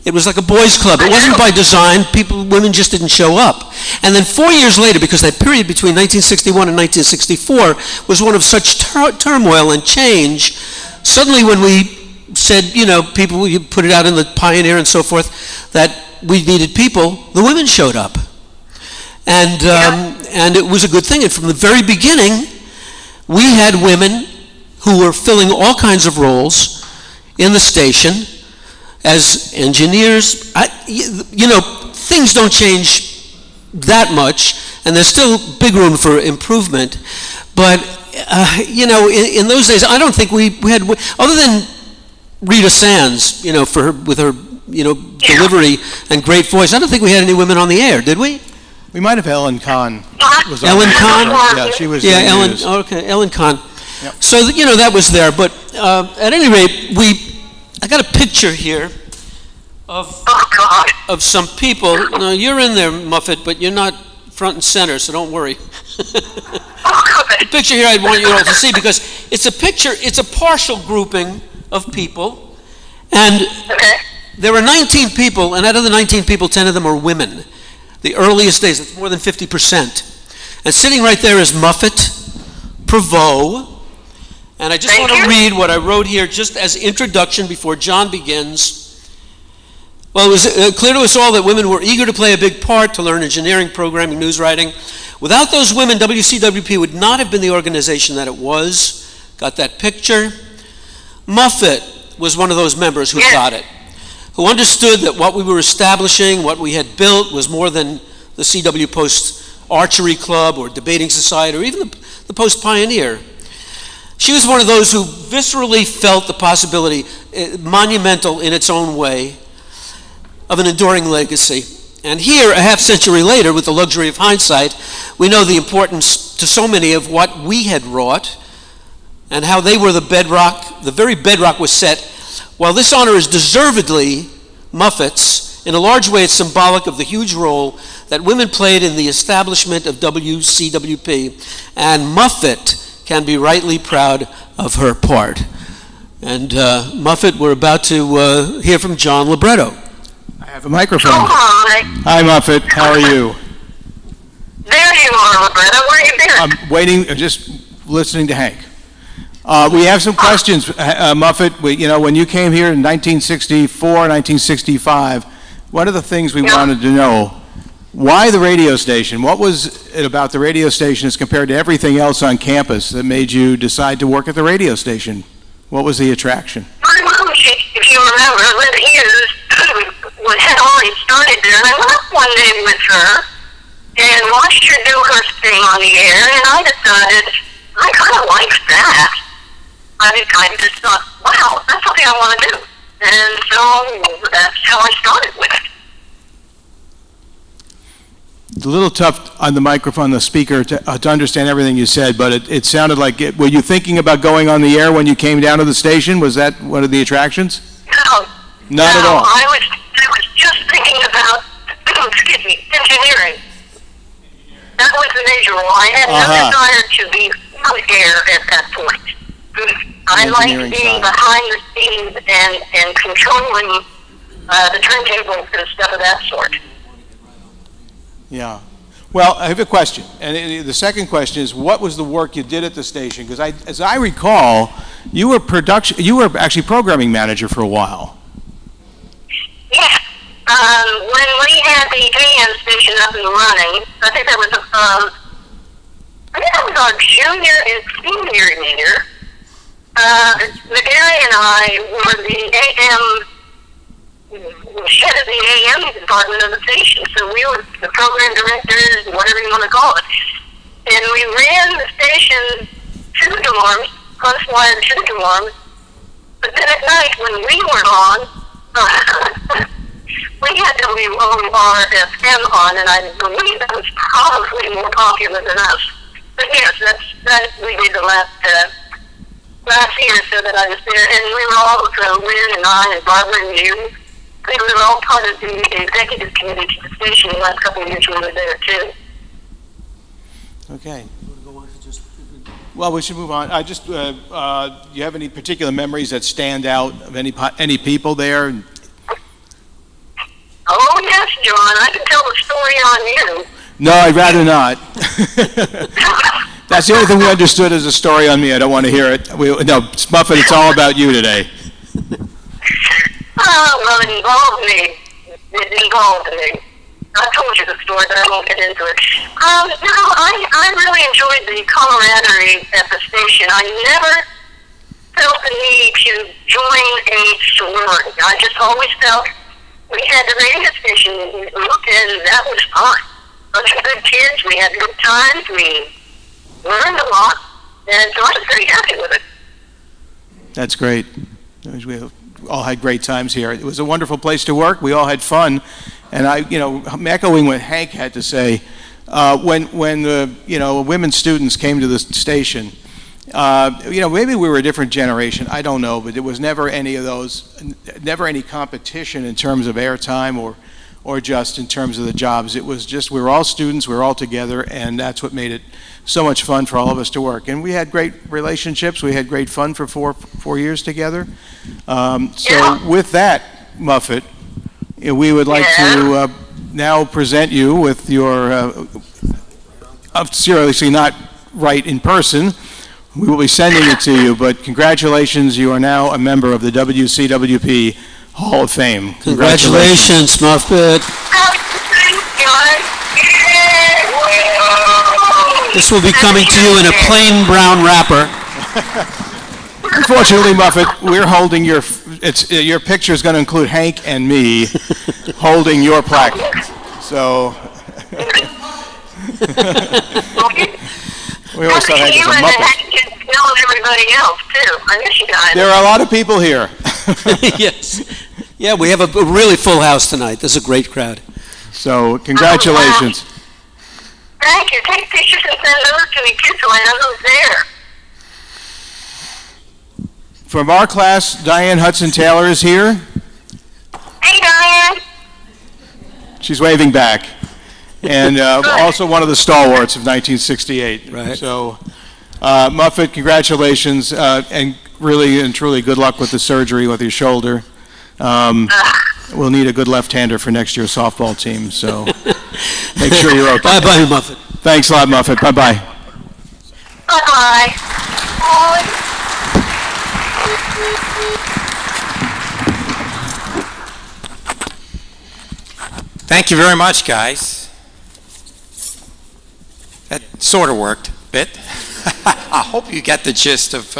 It was like a boys' club. It wasn't by design. Women just didn't show up. And then 4 years later, because that period between 1961 and 1964 was one of such turmoil and change, suddenly when we said, people, you put it out in the Pioneer and so forth, that we needed people, the women showed up. And it was a good thing. And from the very beginning, we had women who were filling all kinds of roles in the station as engineers. Things don't change that much, and there's still big room for improvement. But, in those days, I don't think we had, other than Rita Sands, with her delivery and great voice, I don't think we had any women on the air, did we? We might have Ellen Kahn. Ellen Kahn? Yeah, she was. Yeah, Ellen Kahn. Yep. So, that was there. But at any rate, I got a picture here of some people. Now, you're in there, Muffet, but you're not front and center, so don't worry. The picture here I want you all to see, because it's a picture, it's a partial grouping of people, and there are 19 people, and out of the 19 people, 10 of them are women. The earliest days, it's more than 50%. And sitting right there is Muffet Provost, And I just want to read what I wrote here just as introduction before John begins. Well, it was clear to us all that women were eager to play a big part, to learn engineering, programming, news writing. Without those women, WCWP would not have been the organization that it was. Got that picture? Muffet was one of those members who got it, who understood that what we were establishing, what we had built, was more than the CW Post Archery Club or Debating Society or even the Post Pioneer. She was one of those who viscerally felt the possibility, monumental in its own way, of an enduring legacy. And here, a half century later, with the luxury of hindsight, we know the importance to so many of what we had wrought and how they were the bedrock, the very bedrock was set. While this honor is deservedly Muffet's, in a large way it's symbolic of the huge role that women played in the establishment of WCWP, and Muffet can be rightly proud of her part. And Muffet, we're about to hear from John LiBretto. I have a microphone. Oh, hi. Hi, Muffet. How are you? There you are, LiBretto. Where have you been? I'm waiting, just listening to Hank. We have some questions, Muffet. When you came here in 1964, 1965, one of the things we wanted to know, why the radio station? What was it about the radio station as compared to everything else on campus that made you decide to work at the radio station? What was the attraction? My mom, if you remember, Linda Hughes, had already started there, and I went up one day with her and watched her do her thing on the air, and I decided, I kind of like that. I just thought, wow, that's something I want to do. And so that's how I started with it. It's a little tough on the microphone, the speaker, to understand everything you said, but it sounded like were you thinking about going on the air when you came down to the station? Was that one of the attractions? No. Not at all. I was just thinking about, engineering. That was the major role. I had no desire to be on the air at that point. I liked being behind the scenes and controlling the turntables and stuff of that sort. Yeah. Well, I have a question. And the second question is, what was the work you did at the station? Because as I recall, you were actually programming manager for a while. Yeah. When we had the AM station up and running, I think that was our junior and senior year. McGarry and I were the head of the AM department of the station, so we were the program directors, whatever you want to call it. And we ran the station to the dorms, cross-wired to the dorms, but then at night when we weren't on, we had WORFM on, and I believe that was probably more popular than us. But yes, that we did the last year or so that I was there, and we were all, Lynn and I and Barbara and you, we were all part of the executive committee to the station the last couple of years we were there too. Okay. Well, we should move on. Do you have any particular memories that stand out of any people there? Oh yes, John, I can tell the story on you. No, I'd rather not. That's the only thing we understood as a story on me. I don't want to hear it. No, Muffet, it's all about you today. Well, it involved me. I told you the story, but I won't get into it. I really enjoyed the camaraderie at the station. I never felt the need to join a sorority. I just always felt we had the radio station group, and that was fun. Bunch of good kids. We had good times. We learned a lot, and so I was very happy with it. That's great. We all had great times here. It was a wonderful place to work. We all had fun, and I'm echoing what Hank had to say. When women students came to the station, maybe we were a different generation. I don't know, but there was never any of those, never any competition in terms of airtime or just in terms of the jobs. It was just we were all students, we were all together, and that's what made it so much fun for all of us to work. And we had great relationships. We had great fun for four years together. So with that, Muffet, we would like to now present you with your, seriously not right in person, We will be sending it to you, but congratulations, you are now a member of the WCWP Hall of Fame. Congratulations, Muffet. This will be coming to you in a plain brown wrapper. Unfortunately, Muffet, we're holding your picture is going to include Hank and me holding your plaque. So we always thought Hank was a Muppet. Everybody else too. I miss you guys. There are a lot of people here. Yes. Yeah, we have a really full house tonight. This is a great crowd. So congratulations. Thank you. Take pictures and send those to me too, so I know who's there. From our class, Diane Hudson-Taylor is here. Hey, Diane. She's waving back. And also one of the stalwarts of 1968. Right. So, Muffet, congratulations, and really and truly good luck with the surgery with your shoulder. We'll need a good left-hander for next year's softball team, so make sure you're okay. Bye-bye, Muffet. Thanks a lot, Muffet. Bye-bye. Bye-bye. Bye. Thank you very much, guys. That sort of worked a bit. I hope you get the gist of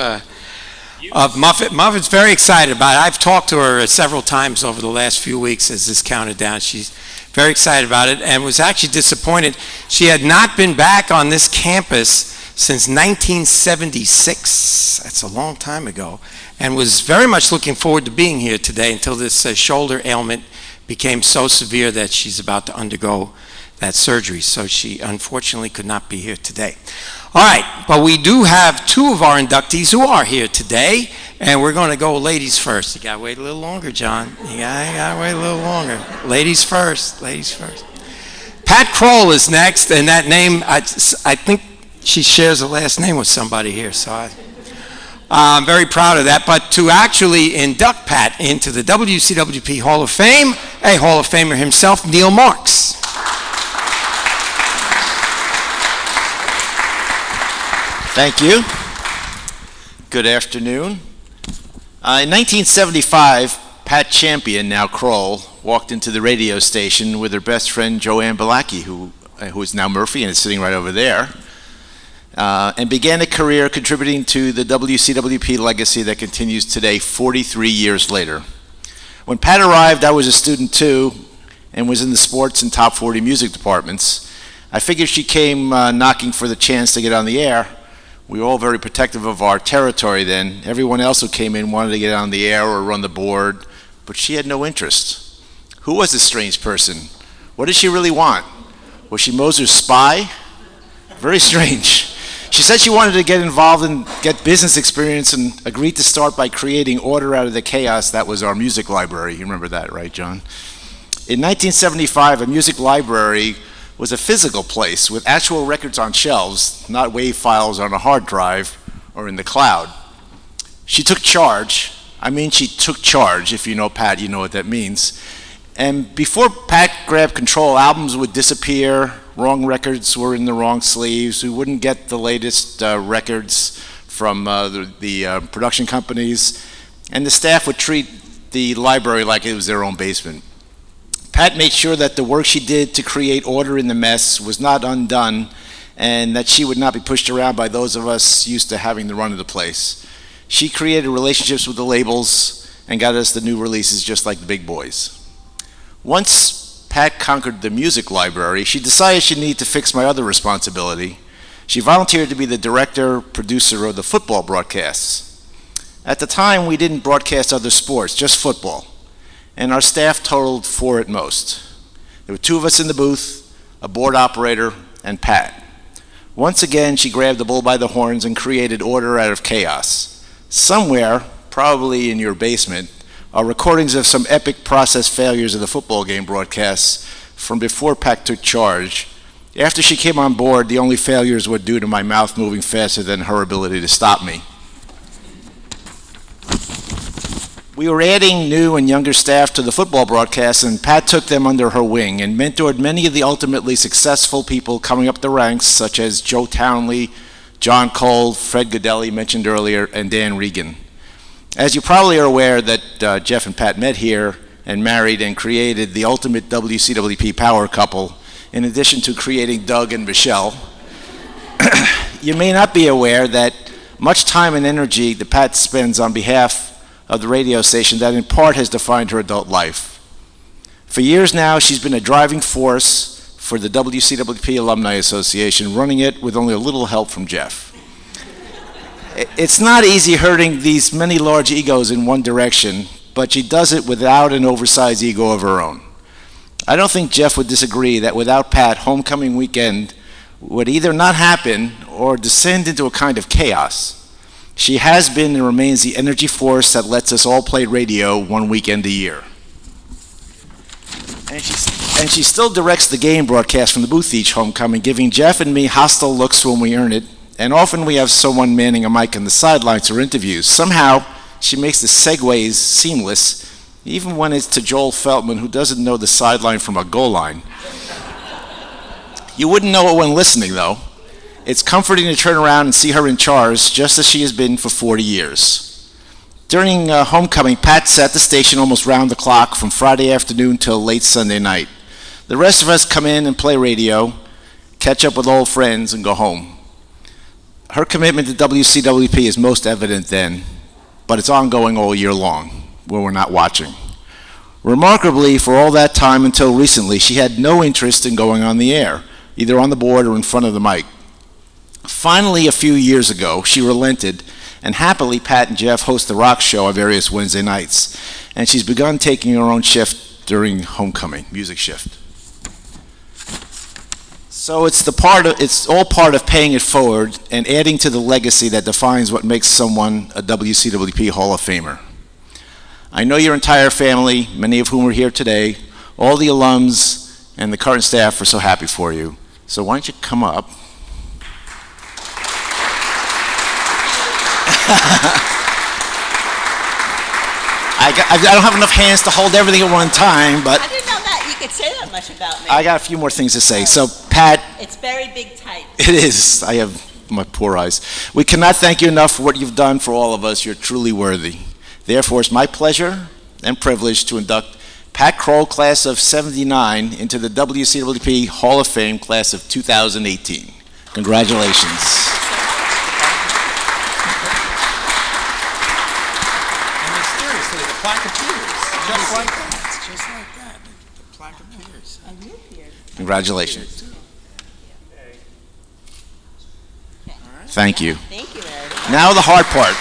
Muffet. Muffet's very excited about it. I've talked to her several times over the last few weeks as this counted down. She's very excited about it and was actually disappointed. She had not been back on this campus since 1976. That's a long time ago. And was very much looking forward to being here today until this shoulder ailment became so severe that she's about to undergo that surgery. So she unfortunately could not be here today. All right, but we do have two of our inductees who are here today, and we're going to go ladies first. You got to wait a little longer, John. You got to wait a little longer. Ladies first, ladies first. Pat Kroll is next, and that name, I think she shares a last name with somebody here, so I'm very proud of that. But to actually induct Pat into the WCWP Hall of Fame, a Hall of Famer himself, Neil Marks. Thank you. Good afternoon. In 1975, Pat Champion, now Kroll, walked into the radio station with her best friend Joanne Balaki, who is now Murphy and is sitting right over there, and began a career contributing to the WCWP legacy that continues today, 43 years later. When Pat arrived, I was a student too, and was in the sports and top 40 music departments. I figured she came knocking for the chance to get on the air. We were all very protective of our territory then. Everyone else who came in wanted to get on the air or run the board, but she had no interest. Who was this strange person? What did she really want? Was she Moser's spy? Very strange. She said she wanted to get involved and get business experience and agreed to start by creating order out of the chaos that was our music library. You remember that, right, John? In 1975, a music library was a physical place with actual records on shelves, not WAV files on a hard drive or in the cloud. She took charge. I mean, she took charge. If you know Pat, you know what that means. And before Pat grabbed control, albums would disappear, wrong records were in the wrong sleeves, we wouldn't get the latest records from the production companies, and the staff would treat the library like it was their own basement. Pat made sure that the work she did to create order in the mess was not undone, and that she would not be pushed around by those of us used to having the run of the place. She created relationships with the labels and got us the new releases just like the big boys. Once Pat conquered the music library, she decided she needed to fix my other responsibility. She volunteered to be the director, producer of the football broadcasts. At the time, we didn't broadcast other sports, just football. And our staff totaled 4 at most. There were 2 of us in the booth, a board operator, and Pat. Once again, she grabbed the bull by the horns and created order out of chaos. Somewhere, probably in your basement, are recordings of some epic process failures of the football game broadcasts from before Pat took charge. After she came on board, the only failures were due to my mouth moving faster than her ability to stop me. We were adding new and younger staff to the football broadcast, and Pat took them under her wing and mentored many of the ultimately successful people coming up the ranks, such as Joe Townley, John Coll, Fred Godelli mentioned earlier, and Dan Regan. As you probably are aware that Jeff and Pat met here and married and created the ultimate WCWP power couple, in addition to creating Doug and Michelle. You may not be aware that much time and energy that Pat spends on behalf of the radio station that in part has defined her adult life. For years now, she's been a driving force for the WCWP Alumni Association, running it with only a little help from Jeff. It's not easy herding these many large egos in one direction, but she does it without an oversized ego of her own. I don't think Jeff would disagree that without Pat, homecoming weekend would either not happen or descend into a kind of chaos. She has been and remains the energy force that lets us all play radio one weekend a year. And she still directs the game broadcast from the booth each homecoming, giving Jeff and me hostile looks when we earn it, and often we have someone manning a mic on the sidelines for interviews. Somehow, she makes the segues seamless, even when it's to Joel Feltman, who doesn't know the sideline from a goal line. You wouldn't know it when listening, though. It's comforting to turn around and see her in charge, just as she has been for 40 years. During homecoming, Pat sat the station almost round the clock from Friday afternoon till late Sunday night. The rest of us come in and play radio, catch up with old friends, and go home. Her commitment to WCWP is most evident then, but it's ongoing all year long when we're not watching. Remarkably, for all that time until recently, she had no interest in going on the air, either on the board or in front of the mic. Finally, a few years ago, she relented, and happily Pat and Jeff host the rock show on various Wednesday nights, and she's begun taking her own shift during homecoming, music shift. So it's all part of paying it forward and adding to the legacy that defines what makes someone a WCWP Hall of Famer. I know your entire family, many of whom are here today, all the alums and the current staff are so happy for you. So why don't you come up? I don't have enough hands to hold everything at one time, but I didn't know that you could say that much about me. I got a few more things to say. So, Pat. It's very big type. It is. I have my poor eyes. We cannot thank you enough for what you've done for all of us. You're truly worthy. Therefore, it's my pleasure and privilege to induct Pat Kroll, class of '79, into the WCWP Hall of Fame, class of 2018. Congratulations. Plaque appears, just like that. Just like that. The plaque appears. Congratulations. Thank you. Thank you, Larry. Now the hard part.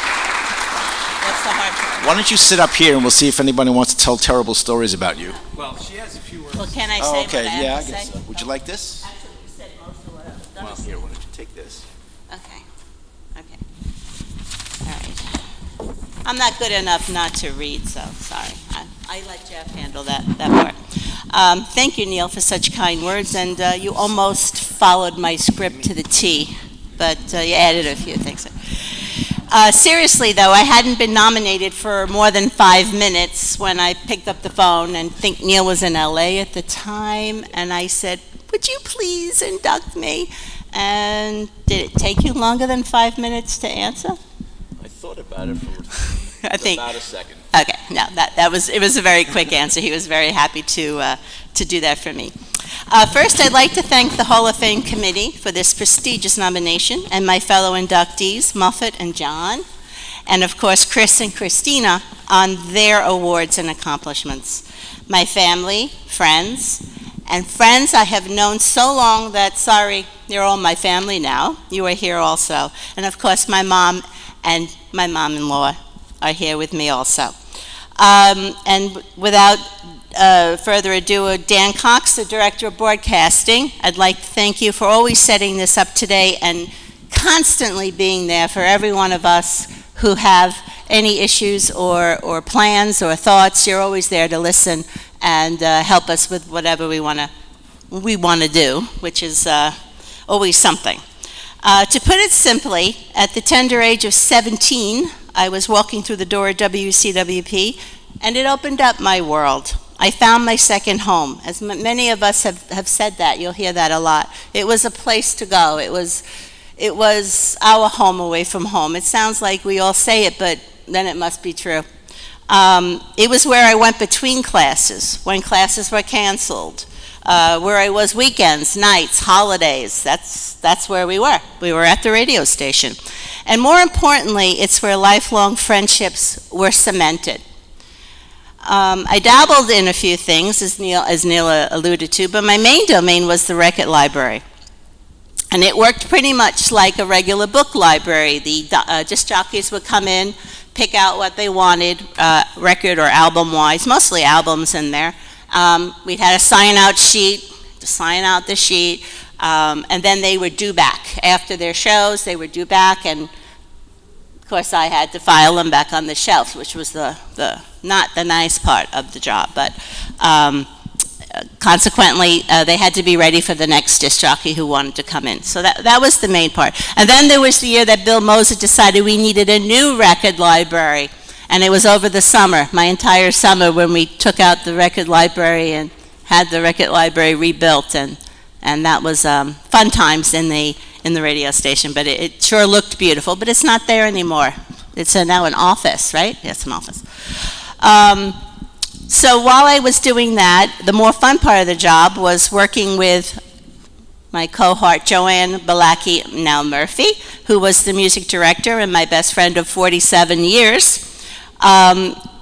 What's the hard part? Why don't you sit up here and we'll see if anybody wants to tell terrible stories about you. Well, she has a few words. Well, can I say Oh, okay, what I yeah, I have to guess say? so. Would you like this? Actually, you said most of what I was Well, here, why don't you take this? Okay. Okay. All right. I'm not good enough not to read, so sorry. I let Jeff handle that part. Thank you, Neil, for such kind words, and you almost followed my script to the T, but you added a few things. Seriously, though, I hadn't been nominated for more than 5 minutes when I picked up the phone, and I think Neil was in LA at the time, and I said, would you please induct me? And did it take you longer than 5 minutes to answer? I thought about it for about a second. Okay, no, it was a very quick answer. He was very happy to do that for me. First, I'd like to thank the Hall of Fame Committee for this prestigious nomination, and my fellow inductees, Muffet and John, and of course, Chris and Kristina on their awards and accomplishments. My family, friends, and friends I have known so long that, sorry, you're all my family now. You are here also. And of course, my mom and my mom-in-law are here with me also. And without further ado, Dan Cox, the Director of Broadcasting, I'd like to thank you for always setting this up today and constantly being there for every one of us who have any issues or plans or thoughts. You're always there to listen and help us with whatever we want to do, which is always something. To put it simply, at the tender age of 17, I was walking through the door at WCWP, and it opened up my world. I found my second home. As many of us have said that, you'll hear that a lot. It was a place to go. It was It was our home away from home. It sounds like we all say it, but then it must be true. It was where I went between classes, when classes were canceled, where I was weekends, nights, holidays. That's where we were. We were at the radio station. And more importantly, it's where lifelong friendships were cemented. I dabbled in a few things, as Neil alluded to, but my main domain was the record library. And it worked pretty much like a regular book library. The disc jockeys would come in, pick out what they wanted, record or album-wise, mostly albums in there. We'd had a sign-out sheet to sign out the sheet, and then they would do back. After their shows, they would do back, and of course I had to file them back on the shelf, which was the not the nice part of the job, but consequently, they had to be ready for the next disc jockey who wanted to come in. So that was the main part. And then there was the year that Bill Moser decided we needed a new record library. And it was over the summer, my entire summer, when we took out the record library and had the record library rebuilt. And that was fun times in the radio station. But it sure looked beautiful. But it's not there anymore. It's now an office, right? Yes, an office. So while I was doing that, the more fun part of the job was working with my cohort, Joanne Balaki, now Murphy, who was the music director and my best friend of 47 years.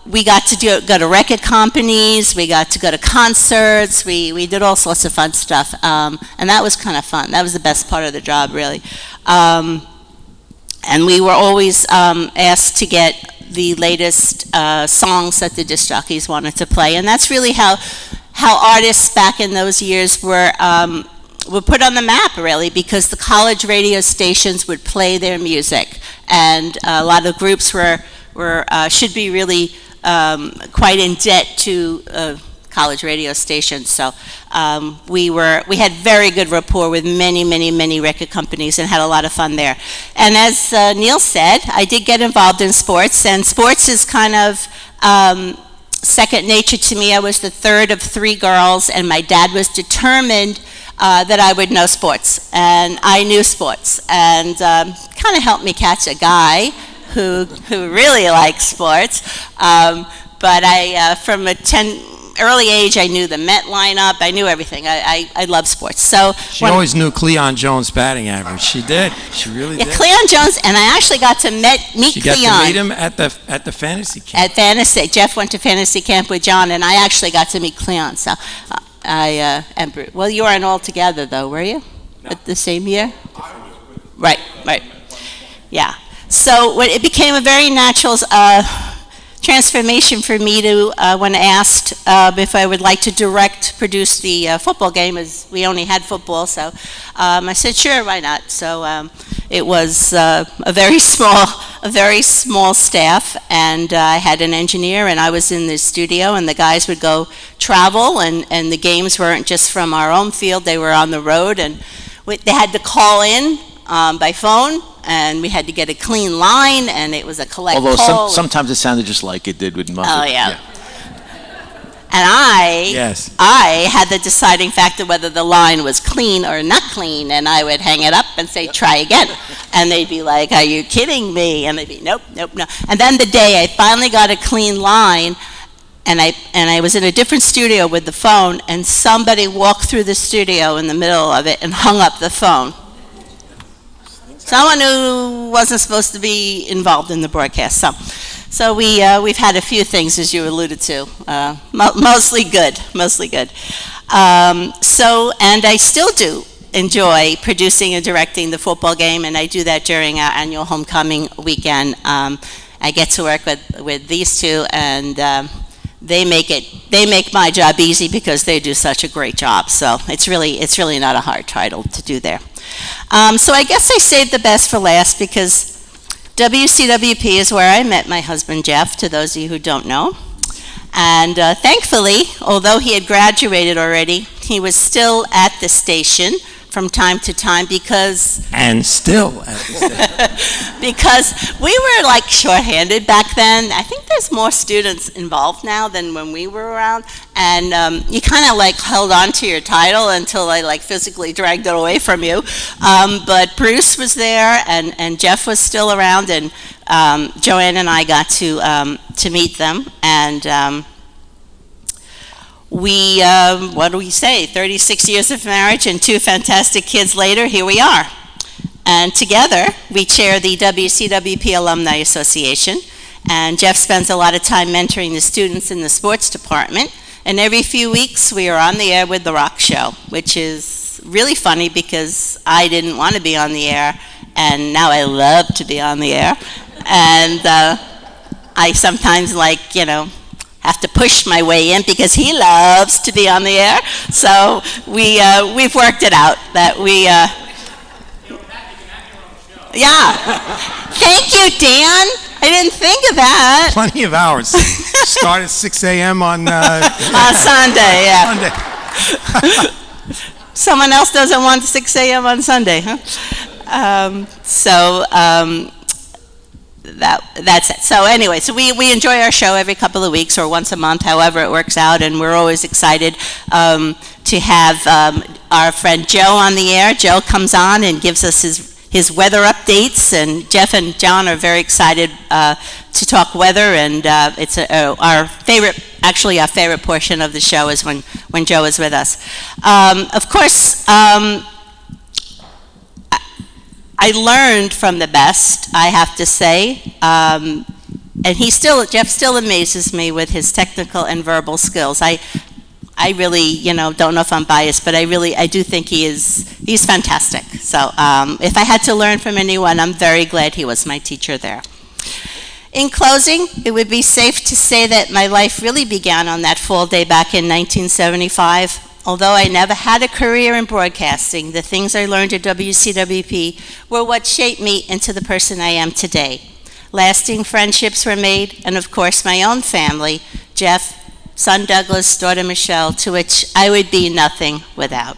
We got to go to record companies, we got to go to concerts, we did all sorts of fun stuff, and that was kind of fun. That was the best part of the job, really. And we were always asked to get the latest songs that the disc jockeys wanted to play, and that's really how artists back in those years were put on the map, really, because the college radio stations would play their music, and a lot of groups should be really quite in debt to college radio stations. So we had very good rapport with many record companies and had a lot of fun there. And as Neil said, I did get involved in sports, and sports is kind of second nature to me. I was the third of three girls, and my dad was determined that I would know sports, and I knew sports, and kind of helped me catch a guy who really likes sports. But from a early age, I knew the Met lineup. I knew everything. I love sports. So she always knew Cleon Jones' batting average. She did. She really did. Cleon Jones, and I actually got to meet Cleon. She got to meet him at the fantasy camp. At fantasy, Jeff went to fantasy camp with John, and I actually got to meet Cleon. So well, you weren't all together though, were you? No. At the same year? Right. Yeah. So it became a very natural transformation for me to, when asked if I would like to produce the football game, as we only had football, so I said, sure, why not? So it was a very small staff, and I had an engineer, and I was in the studio, and the guys would go travel, and the games weren't just from our own field, they were on the road, and they had to call in by phone, and we had to get a clean line, and it was a collect call. Although sometimes it sounded just like it did with Muffet. Oh, yeah. And I had the deciding factor whether the line was clean or not clean, and I would hang it up and say, try again. And they'd be like, are you kidding me? And they'd be, nope. And then the day I finally got a clean line, and I was in a different studio with the phone, and somebody walked through the studio in the middle of it and hung up the phone. Someone who wasn't supposed to be involved in the broadcast. So we've had a few things, as you alluded to, mostly good. And I still do enjoy producing and directing the football game, and I do that during our annual homecoming weekend. I get to work with these two, and they make my job easy because they do such a great job. So it's really not a hard title to do there. So I guess I saved the best for last, because WCWP is where I met my husband Jeff, to those of you who don't know. And thankfully, although he had graduated already, he was still at the station from time to time because And still at this day. because we were like shorthanded back then. I think there's more students involved now than when we were around, and you kind of like held on to your title until I like physically dragged it away from you. But Bruce was there, and Jeff was still around, and Joanne and I got to meet them, and we, what do we say, 36 years of marriage and 2 fantastic kids later, here we are. And together, we chair the WCWP Alumni Association, and Jeff spends a lot of time mentoring the students in the sports department, and every few weeks, we are on the air with The Rock Show, which is really funny because I didn't want to be on the air, and now I love to be on the air, and I sometimes have to push my way in because he loves to be on the air. So we've worked it out that we. Yeah. Thank you, Dan. I didn't think of that. Plenty of hours. Start at 6 a.m. on Sunday. Yeah. Sunday. Someone else doesn't want 6 a.m. on Sunday, huh? That's it. So anyway, so we enjoy our show every couple of weeks or once a month, however it works out, and we're always excited to have our friend Joe on the air. Joe comes on and gives us his weather updates, and Jeff and John are very excited to talk weather, and it's our favorite portion of the show is when Joe is with us. Of course, I learned from the best, I have to say, and Jeff still amazes me with his technical and verbal skills. I really, don't know if I'm biased, but I do think he's fantastic. So if I had to learn from anyone, I'm very glad he was my teacher there. In closing, it would be safe to say that my life really began on that fall day back in 1975. Although I never had a career in broadcasting, the things I learned at WCWP were what shaped me into the person I am today. Lasting friendships were made, and of course my own family, Jeff, son Douglas, daughter Michelle, to which I would be nothing without.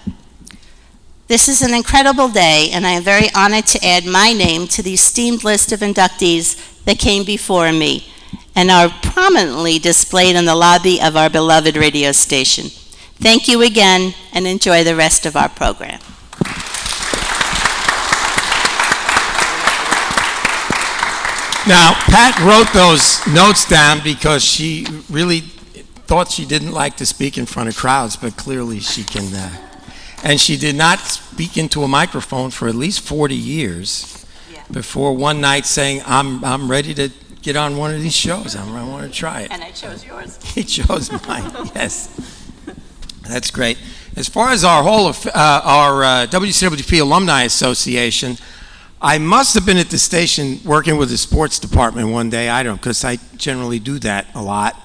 This is an incredible day, and I am very honored to add my name to the esteemed list of inductees that came before me and are prominently displayed in the lobby of our beloved radio station. Thank you again, and enjoy the rest of our program. Now, Pat wrote those notes down because she really thought she didn't like to speak in front of crowds, but clearly she can. And she did not speak into a microphone for at least 40 years before one night saying, I'm ready to get on one of these shows. I want to try it. And I chose yours. He chose mine, yes. That's great. As far as our WCWP Alumni Association, I must have been at the station working with the sports department one day. I don't, because I generally do that a lot.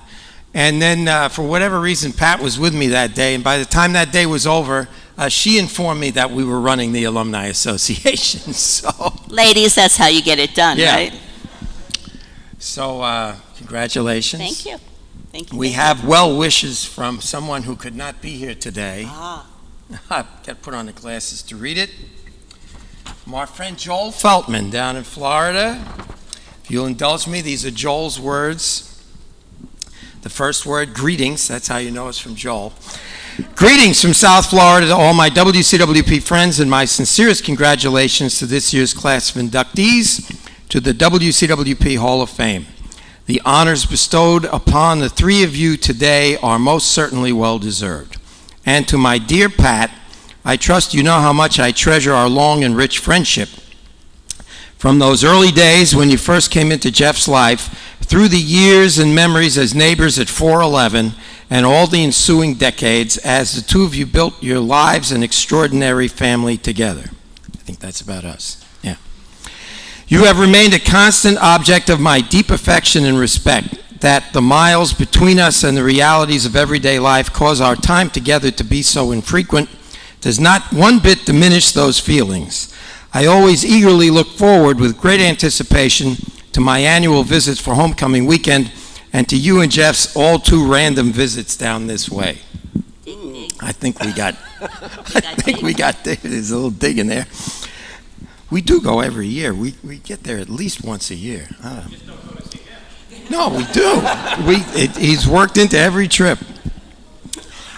And then for whatever reason, Pat was with me that day. And by the time that day was over, she informed me that we were running the Alumni Association. So, ladies, that's how you get it done, right? So congratulations. Thank you. We have well wishes from someone who could not be here today. I've got to put on the glasses to read it. From our friend Joel Feltman down in Florida. If you'll indulge me, these are Joel's words. The first word, greetings. That's how you know it's from Joel. Greetings from South Florida to all my WCWP friends, and my sincerest congratulations to this year's class of inductees to the WCWP Hall of Fame. The honors bestowed upon the 3 of you today are most certainly well-deserved. And to my dear Pat, I trust you know how much I treasure our long and rich friendship. From those early days when you first came into Jeff's life, through the years and memories as neighbors at 411, and all the ensuing decades as the 2 of you built your lives an extraordinary family together. I think that's about us. You have remained a constant object of my deep affection and respect, that the miles between us and the realities of everyday life cause our time together to be so infrequent does not one bit diminish those feelings. I always eagerly look forward with great anticipation to my annual visits for homecoming weekend and to you and Jeff's all too random visits down this way. I think we got I think we got dig. There's a little dig in there. We do go every year. We get there at least once a year. No, we do. He's worked into every trip.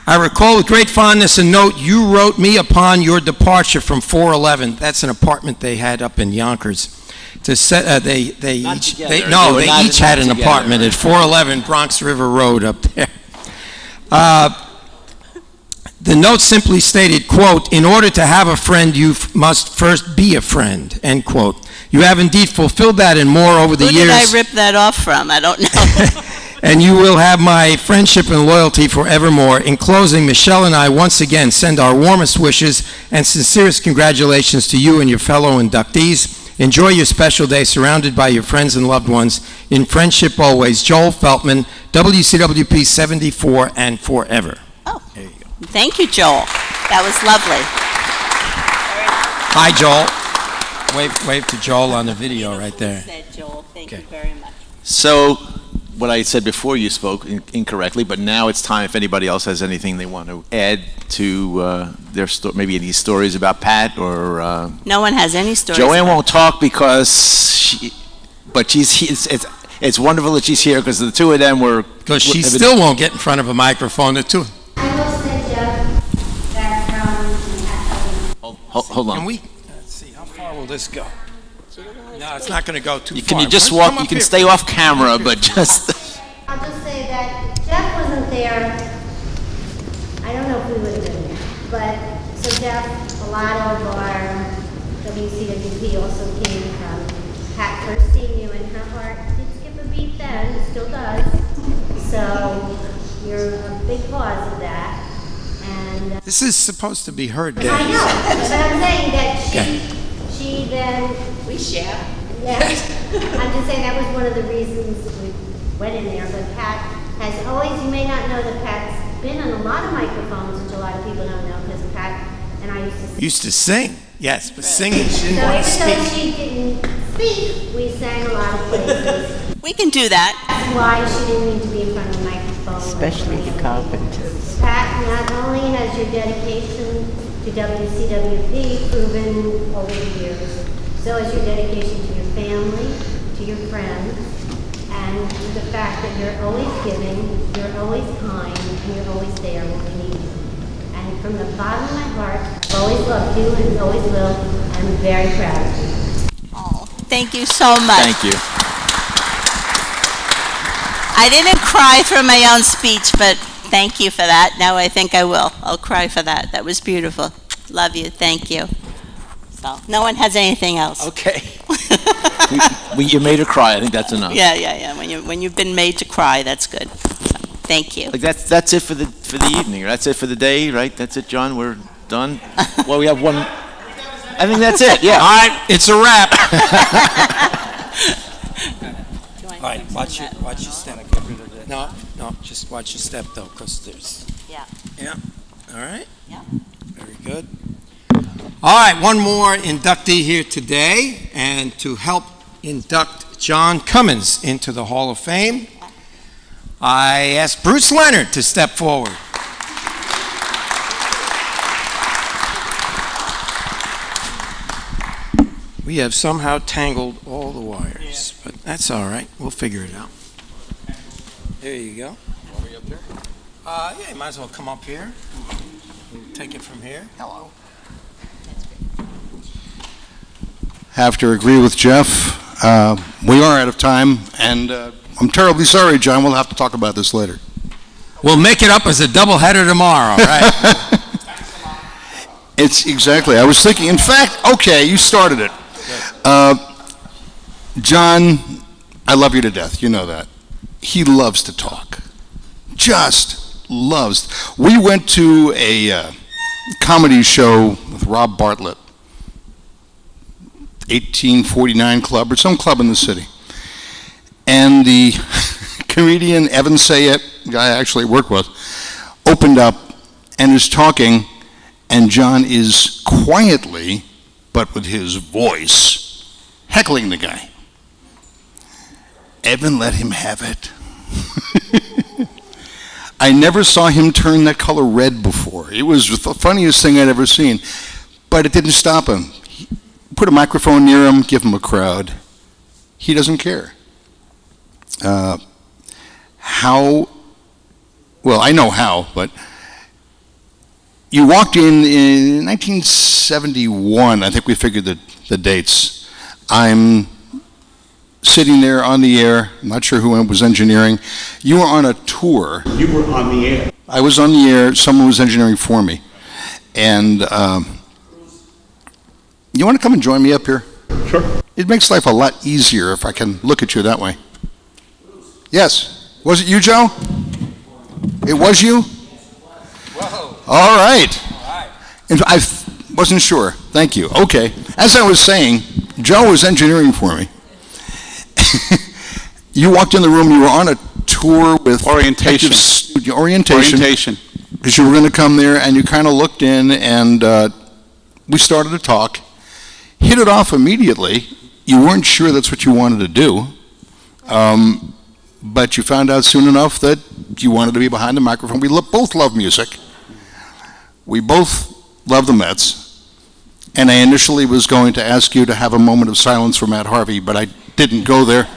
I recall with great fondness a note you wrote me upon your departure from 411. That's an apartment they had up in Yonkers. To set, they each had an apartment at 411 Bronx River Road up there. The note simply stated, quote, "In order to have a friend, you must first be a friend," end quote. You have indeed fulfilled that and more over the years. Who did I rip that off from? I don't know. And you will have my friendship and loyalty forevermore. In closing, Michelle and I once again send our warmest wishes and sincerest congratulations to you and your fellow inductees. Enjoy your special day surrounded by your friends and loved ones. In friendship always, Joel Feltman, WCWP 74 and forever. Oh, there you go. Thank you, Joel. That was lovely. Hi, Joel. Wave to Joel on the video right there. Said, Joel. Thank you very much. So, what I said before, you spoke incorrectly, but now it's time if anybody else has anything they want to add to their story, maybe any stories about Pat or... No one has any stories. Joanne won't talk because it's wonderful that she's here because the two of them were... Because she still won't get in front of a microphone, the two. I will say, Jeff, that Hold on. Can we... Let's see, how far will this go? No, it's not going to go too far. Can you just walk? You can stay off camera, but just... I'll just say that Jeff wasn't there. I don't know if we would have been there. But, so Jeff, a lot of our WCWP also came from Pat first seeing you, and her heart did skip a beat then, still does. So you're a big cause of that. And this is supposed to be her day. I know, but I'm saying that she then... We share. Yeah. I'm just saying that was one of the reasons we went in there. But Pat has always, you may not know that Pat's been on a lot of microphones, which a lot of people don't know, because Pat and I used to sing. Yes, but singing, she didn't want to So even though speak. she didn't speak, we sang a lot of places. We can do that. That's why she didn't need to be in front of a microphone. Especially the carpenters. Pat, not only has your dedication to WCWP proven over the years, so is your dedication to your family, to your friends, and to the fact that you're always giving, you're always kind, and you're always there when we need you. And from the bottom of my heart, I've always loved you and always will. I'm very proud of you. Oh, thank you so much. Thank you. I didn't cry for my own speech, but thank you for that. Now I think I will. I'll cry for that. That was beautiful. Love you. Thank you. So, no one has anything else. Okay. You made her cry. I think that's enough. Yeah. When you've been made to cry, that's good. So, thank you. Like that's it for the evening. That's it for the day, right? That's it, John. We're done. Well, we have one. I think that's it. Yeah. All right, it's a wrap. All right, watch your step. No, just watch your step though, because there's. Yeah. All right. Yeah. Very good. All right, one more inductee here today, and to help induct John Commins into the Hall of Fame, I ask Bruce Leonard to step forward. We have somehow tangled all the wires, but that's all right. We'll figure it out. There you go. Are we up there? Yeah, you might as well come up here. We'll take it from here. Hello. Have to agree with Jeff. We are out of time, and I'm terribly sorry, John. We'll have to talk about this later. We'll make it up as a doubleheader tomorrow, right? It's exactly. I was thinking, in fact, okay, you started it. John, I love you to death. You know that. He loves to talk. Just loves. We went to a comedy show with Rob Bartlett, 1849 Club, or some club in the city. And the comedian Evan Sayet, the guy I actually worked with, opened up and is talking, and John is quietly, but with his voice, heckling the guy. Evan let him have it. I never saw him turn that color red before. It was the funniest thing I'd ever seen. But it didn't stop him. Put a microphone near him, give him a crowd. He doesn't care. Well, I know how, but you walked in 1971, I think we figured the dates. I'm sitting there on the air, I'm not sure who was engineering. You were on a tour. You were on the air. I was on the air, someone was engineering for me. And you want to come and join me up here? Sure. It makes life a lot easier if I can look at you that way. Yes. Was it you, Joe? It was you? Whoa. All right. And I wasn't sure. Thank you. Okay. As I was saying, Joe was engineering for me. You walked in the room, you were on a tour with Orientation. Orientation. Because you were going to come there, and you kind of looked in, and we started to talk. Hit it off immediately. You weren't sure that's what you wanted to do, but you found out soon enough that you wanted to be behind the microphone. We both love music. We both love the Mets. And I initially was going to ask you to have a moment of silence for Matt Harvey, but I didn't go there.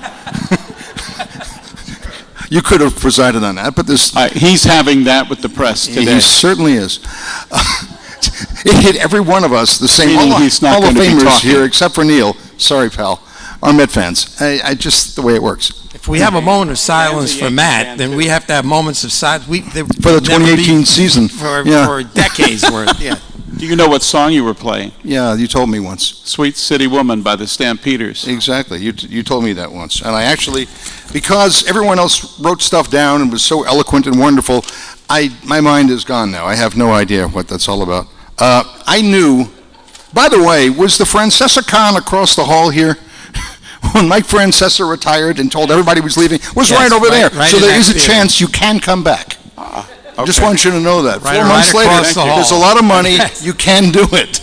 You could have presided on that, but this... He's having that with the press today. He certainly is. It hit every one of us the same. Meaning he's not Hall of going to be Famers talking. here, except for Neil. Sorry, pal. Our Met fans. I just the way it works. If we have a moment of silence for Matt, then we have to have moments of silence. For the 2018 season. For decades worth, yeah. Do you know what song you were playing? Yeah, you told me once. Sweet City Woman by the Stampeders. Exactly. You told me that once. And I actually, because everyone else wrote stuff down and was so eloquent and wonderful, my mind is gone now. I have no idea what that's all about. I knew, by the way, was the Francesa Khan across the hall here? When Mike Francesa retired and told everybody he was leaving, was Yes, right over there. right So in there that is a theater. chance you can come back. Okay. Just want you to know that. Right- 4 right months later, across the hall. there's a lot of money. You can do it.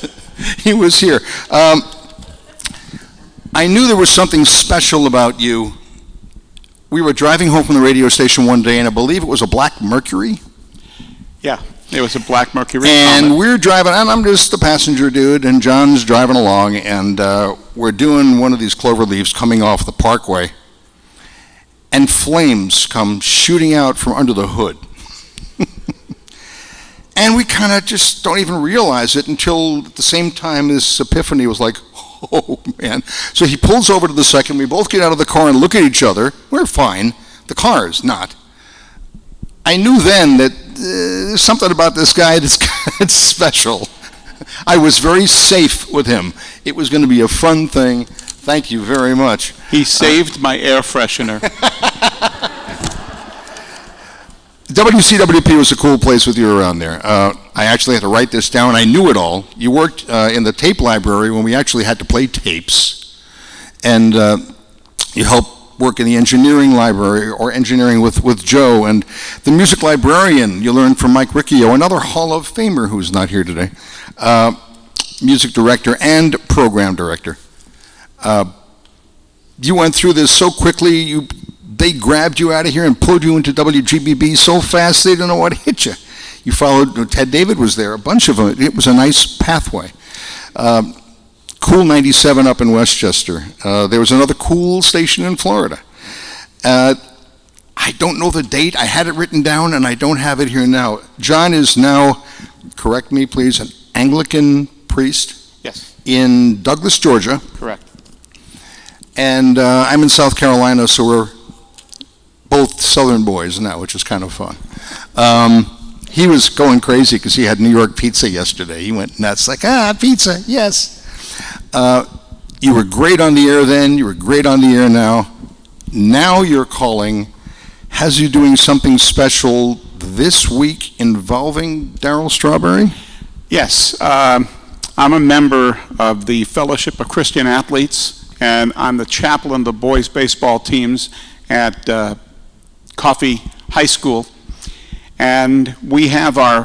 He was here. I knew there was something special about you. We were driving home from the radio station one day, and I believe it was a black Mercury. Yeah, it was a Black Mercury. And Comet. we're driving, and I'm just the passenger dude, and John's driving along, and we're doing one of these clover leaves coming off the parkway, and flames come shooting out from under the hood. And we kind of just don't even realize it until at the same time this epiphany was like, oh man. So he pulls over to the second, we both get out of the car and look at each other. We're fine. The car is not. I knew then that there's something about this guy that's special. I was very safe with him. It was going to be a fun thing. Thank you very much. He saved my air freshener. WCWP was a cool place with you around there. I actually had to write this down. I knew it all. You worked in the tape library when we actually had to play tapes. And you helped work in the engineering library or engineering with Joe. And the music librarian you learned from Mike Riccio, another Hall of Famer who's not here today. Music director and program director. You went through this so quickly, they grabbed you out of here and pulled you into WGBB so fast they didn't know what hit you. You followed, Ted David was there, a bunch of them. It was a nice pathway. Cool 97 up in Westchester. There was another cool station in Florida. I don't know the date. I had it written down and I don't have it here now. John is now, correct me please, an Anglican priest. Yes. In Douglas, Georgia. Correct. And I'm in South Carolina, so we're both Southern boys now, which is kind of fun. He was going crazy because he had New York pizza yesterday. He went nuts, like, pizza, yes. You were great on the air then. You were great on the air now. Now you're calling. Has you doing something special this week involving Darryl Strawberry? Yes. I'm a member of the Fellowship of Christian Athletes, and I'm the chaplain of the boys' baseball teams at Coffee High School. And we have our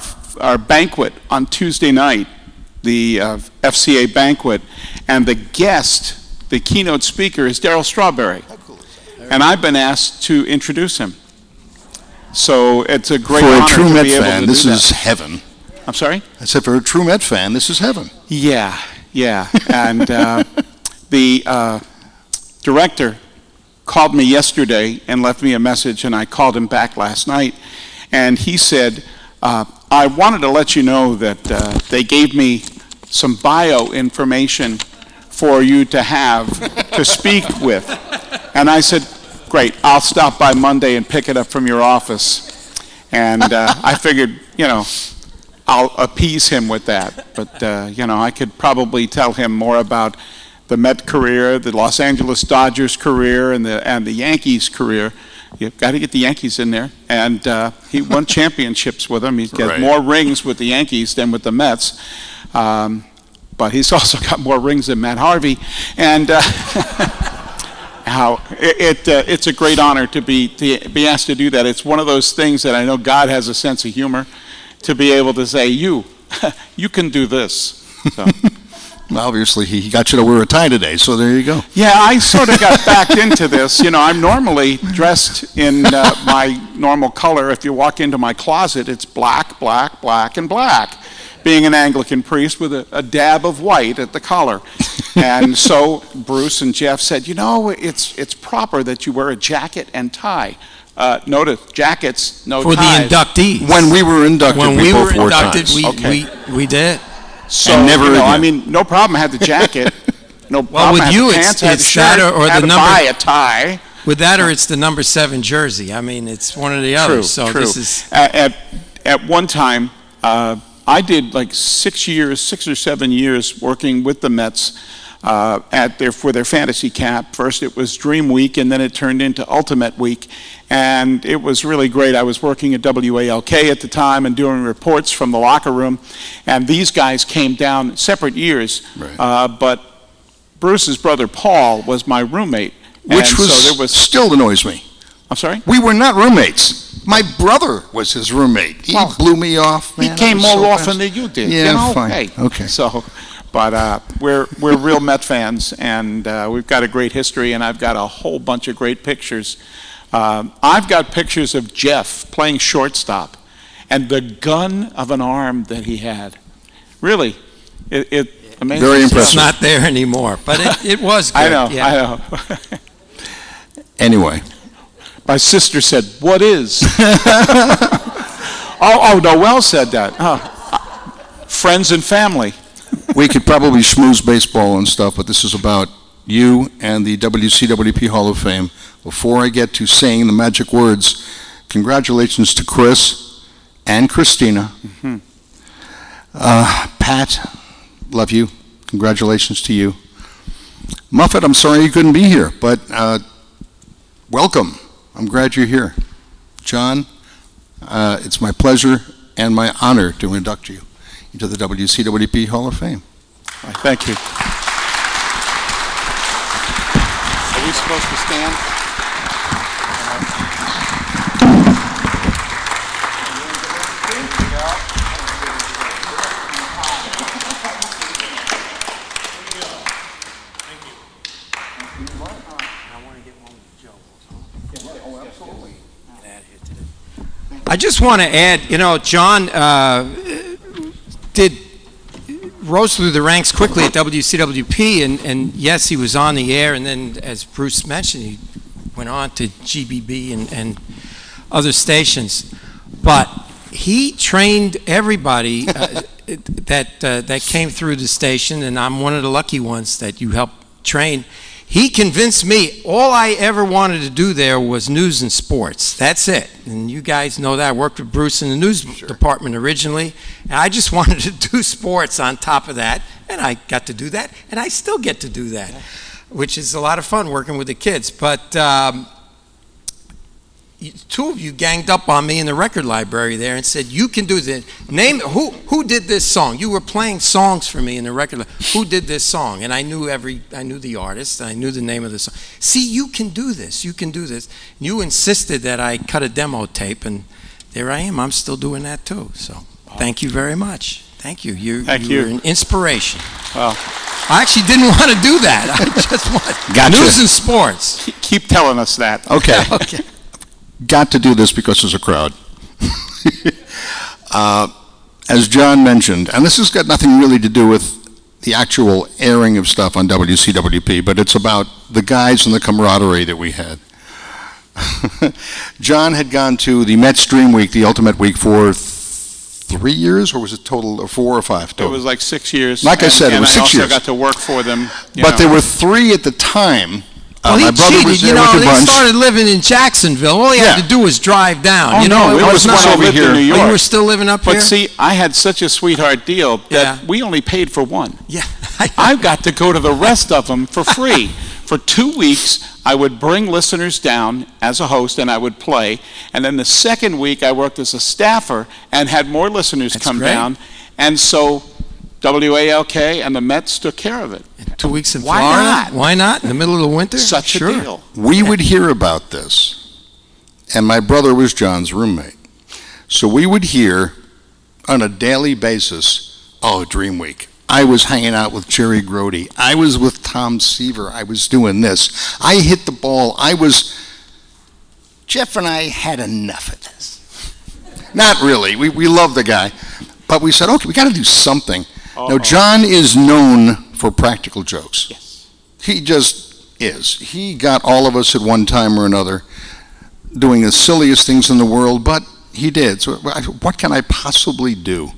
banquet on Tuesday night, the FCA banquet, and the guest, the keynote speaker, is Darryl Strawberry. And I've been asked to introduce him. So it's a great For honor a true to Met be able fan, to this do is that. heaven. I'm sorry? I said, for a true Met fan, this is heaven. Yeah. And the director called me yesterday and left me a message, and I called him back last night, and he said, I wanted to let you know that they gave me some bio information for you to have to speak with. And I said, great, I'll stop by Monday and pick it up from your office. And I figured, I'll appease him with that. But, I could probably tell him more about the Met career, the Los Angeles Dodgers career, and the Yankees career. You've got to get the Yankees in there. And he won championships with them. He's got Right. more rings with the Yankees than with the Mets. But he's also got more rings than Matt Harvey. And it's a great honor to be asked to do that. It's one of those things that I know God has a sense of humor to be able to say, you can do this. So. Well, obviously, he got you to wear a tie today, so there you go. Yeah, I sort of got backed into this. I'm normally dressed in my normal color. If you walk into my closet, it's black, black, black, and black, being an Anglican priest with a dab of white at the collar. And so Bruce and Jeff said, it's proper that you wear a jacket and tie. Notice, jackets, no For ties. the inductees. When we were inducted, we both wore ties. we did. So, And never again. I mean, no problem, I had the jacket. No Well, problem, with I had you, the pants, I had the it's shirt, that or I had the to number. buy a tie. With that, or it's the number 7 jersey. I mean, it's one or the other. So True. this is At one time, I did like 6 or 7 years working with the Mets for their fantasy cap. First it was Dream Week, and then it turned into Ultimate Week, and it was really great. I was working at WALK at the time and doing reports from the locker room, and these guys came down separate years, but Bruce's brother Paul was my roommate. Which and was, so there was still annoys me. I'm sorry? We were not roommates. My brother was his roommate. He blew me off, man. He came I was more so often fast. than you did. Yeah, fine. Hey. Okay. So, but we're real Met fans, and we've got a great history, and I've got a whole bunch of great pictures. I've got pictures of Jeff playing shortstop, and the gun of an arm that he had. Really, it amazing. Very impressive. It's not there anymore, but it was good. I know. Yeah. I know. Anyway. My sister said, "What is?" oh, Noel said that. Friends and family. We could probably schmooze baseball and stuff, but this is about you and the WCWP Hall of Fame. Before I get to saying the magic words, congratulations to Chris and Kristina. Mm-hmm. Pat, love you. Congratulations to you. Muffet, I'm sorry you couldn't be here, but welcome. I'm glad you're here. John, it's my pleasure and my honor to induct you into the WCWP Hall of Fame. Thank you. Are we supposed to stand? I just want to add, John rose through the ranks quickly at WCWP, and yes, he was on the air, and then, as Bruce mentioned, he went on to GBB and other stations. But he trained everybody that came through the station, and I'm one of the lucky ones that you helped train. He convinced me all I ever wanted to do there was news and sports. That's it. And you guys know that. I worked with Bruce in the news department originally, and I just wanted to do sports on top of that, and I got to do that, and I still get to do that, which is a lot of fun working with the kids. But two of you ganged up on me in the record library there and said, you can do this. Name who did this song? You were playing songs for me in the record library. Who did this song? And I knew the artist, I knew the name of the song. See, you can do this, you can do this. You insisted that I cut a demo tape, and there I am, I'm still doing that too. So thank you very much. Thank you. You're an inspiration. Well, I actually didn't want to do that. I just want Gotcha. news and sports. Keep telling us that. Okay. Okay. got to do this because there's a crowd. As John mentioned, and this has got nothing really to do with the actual airing of stuff on WCWP, but it's about the guys and the camaraderie that we had. John had gone to the Mets Dream Week, the Ultimate Week, for 3 years, or was it total, or 4 or 5 total? It was like 6 years. Like I said, it was 6 years. I also got to work for them. But there were 3 at the time. Well, he my brother cheated. was You there know, with a he bunch. started living in Jacksonville. All he had to do was drive down. Oh, you know, no, it was when I lived in New York. Oh, you were still living up here? But see, I had such a sweetheart deal that we only paid for one. Yeah. I got to go to the rest of them for free. For 2 weeks, I would bring listeners down as a host, and I would play. And then the second week, I worked as a staffer and had more listeners come down. And so WALK and the Mets took care of it. 2 weeks in Why Florida? not? Why not? In the middle of the winter? Such a deal. We would hear about this, and my brother was John's roommate. So we would hear on a daily basis, oh, Dream Week. I was hanging out with Jerry Grody. I was with Tom Seaver. I was doing this. I hit the ball. Jeff and I had enough of this. Not really. We love the guy. But we said, okay, we got to do something. Now, John is known for practical jokes. Yes. He just is. He got all of us at one time or another doing the silliest things in the world, but he did. So what can I possibly do?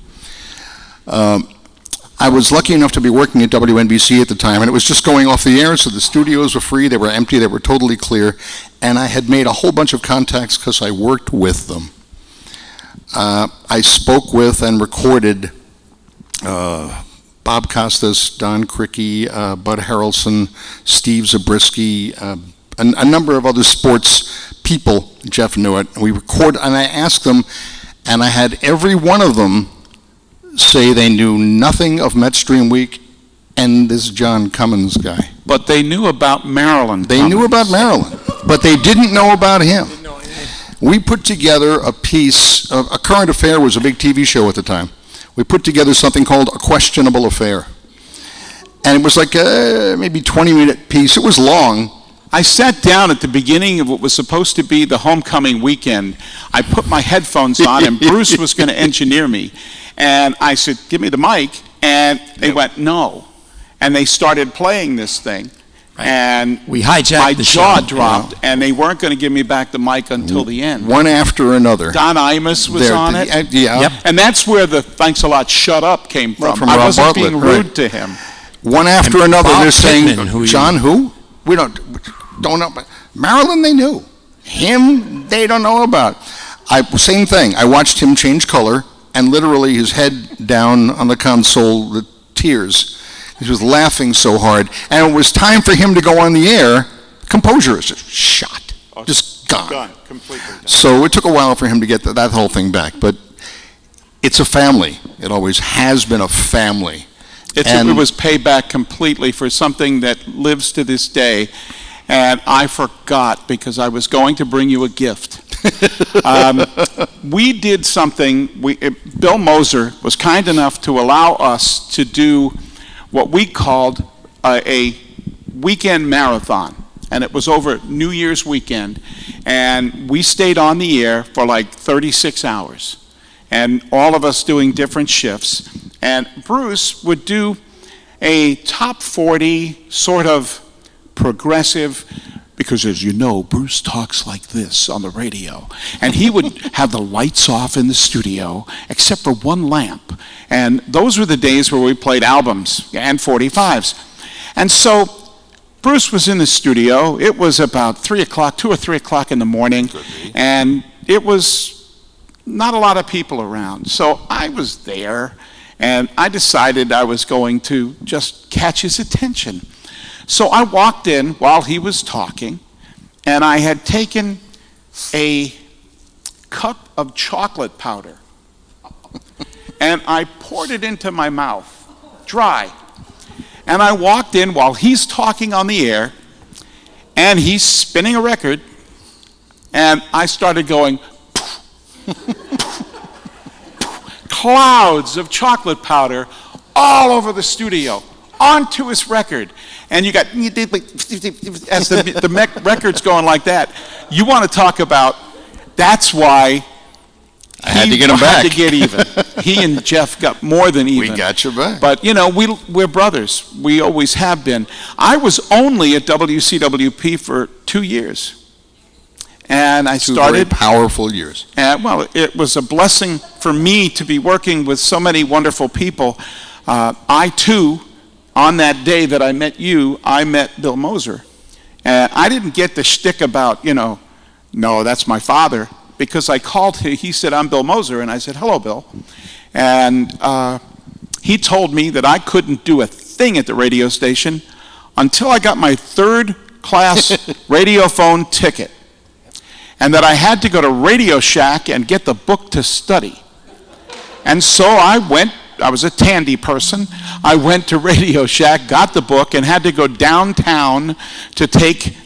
I was lucky enough to be working at WNBC at the time, and it was just going off the air, so the studios were free, they were empty, they were totally clear, and I had made a whole bunch of contacts because I worked with them. I spoke with and recorded Bob Costas, Don Crickey, Bud Harrelson, Steve Zabriskie, a number of other sports people. Jeff knew it. And we recorded, and I asked them, and I had every one of them say they knew nothing of Mets Dream Week and this John Commins guy. But they knew about Maryland. They knew about Maryland, but they didn't know about him. We put together a piece, A Current Affair was a big TV show at the time. We put together something called A Questionable Affair. And it was like a maybe 20-minute piece. It was long. I sat down at the beginning of what was supposed to be the homecoming weekend. I put my headphones on, and Bruce was going to engineer me. And I said, give me the mic. And they went, no. And they started playing this thing. Right. And we hijacked my the jaw show, dropped, and they weren't going to give me back the mic until the end. One after another. Don Imus was on it. Yeah. Yep. And that's where the thanks a lot, shut up came from. From I Rob wasn't Bartlett, being right. rude to him. One after another, Bob they're saying, Pittman, John who? We don't know. Maryland, they knew. Him, they don't know about. Same thing. I watched him change color, and literally his head down on the console, the tears. He was laughing so hard. And it was time for him to go on the air. Composure is just shot. Just gone. Gone. Completely gone. So it took a while for him to get that whole thing back. But it's a family. It always has been a family. It was payback completely for something that lives to this day. And I forgot because I was going to bring you a gift. We did something. Bill Moser was kind enough to allow us to do what we called a weekend marathon. And it was over New Year's weekend. And we stayed on the air for like 36 hours. And all of us doing different shifts. And Bruce would do a top 40 sort of progressive, because as you know, Bruce talks like this on the radio. And he would have the lights off in the studio, except for one lamp. And those were the days where we played albums and 45s. And so Bruce was in the studio. It was about 2 or 3 o'clock in the morning. And it was not a lot of people around. So I was there, and I decided I was going to just catch his attention. So I walked in while he was talking, and I had taken a cup of chocolate powder, and I poured it into my mouth, dry. And I walked in while he's talking on the air, and he's spinning a record, and I started going, clouds of chocolate powder all over the studio, onto his record. And you got, as the record's going like that, you want to talk about That's why I had to get him had back. to get even. He and Jeff got more than even. We got your back. But, you know, we're brothers. We always have been. I was only at WCWP for 2 years. And I Two started... very powerful years. And, well, it was a blessing for me to be working with so many wonderful people. I, too, on that day that I met you, I met Bill Moser. And I didn't get the shtick about, you know, no, that's my father, because I called him. He said, I'm Bill Moser, and I said, hello, Bill. And he told me that I couldn't do a thing at the radio station until I got my third-class radiophone ticket, and that I had to go to Radio Shack and get the book to study. And so I went. I was a Tandy person. I went to Radio Shack, got the book, and had to go downtown to take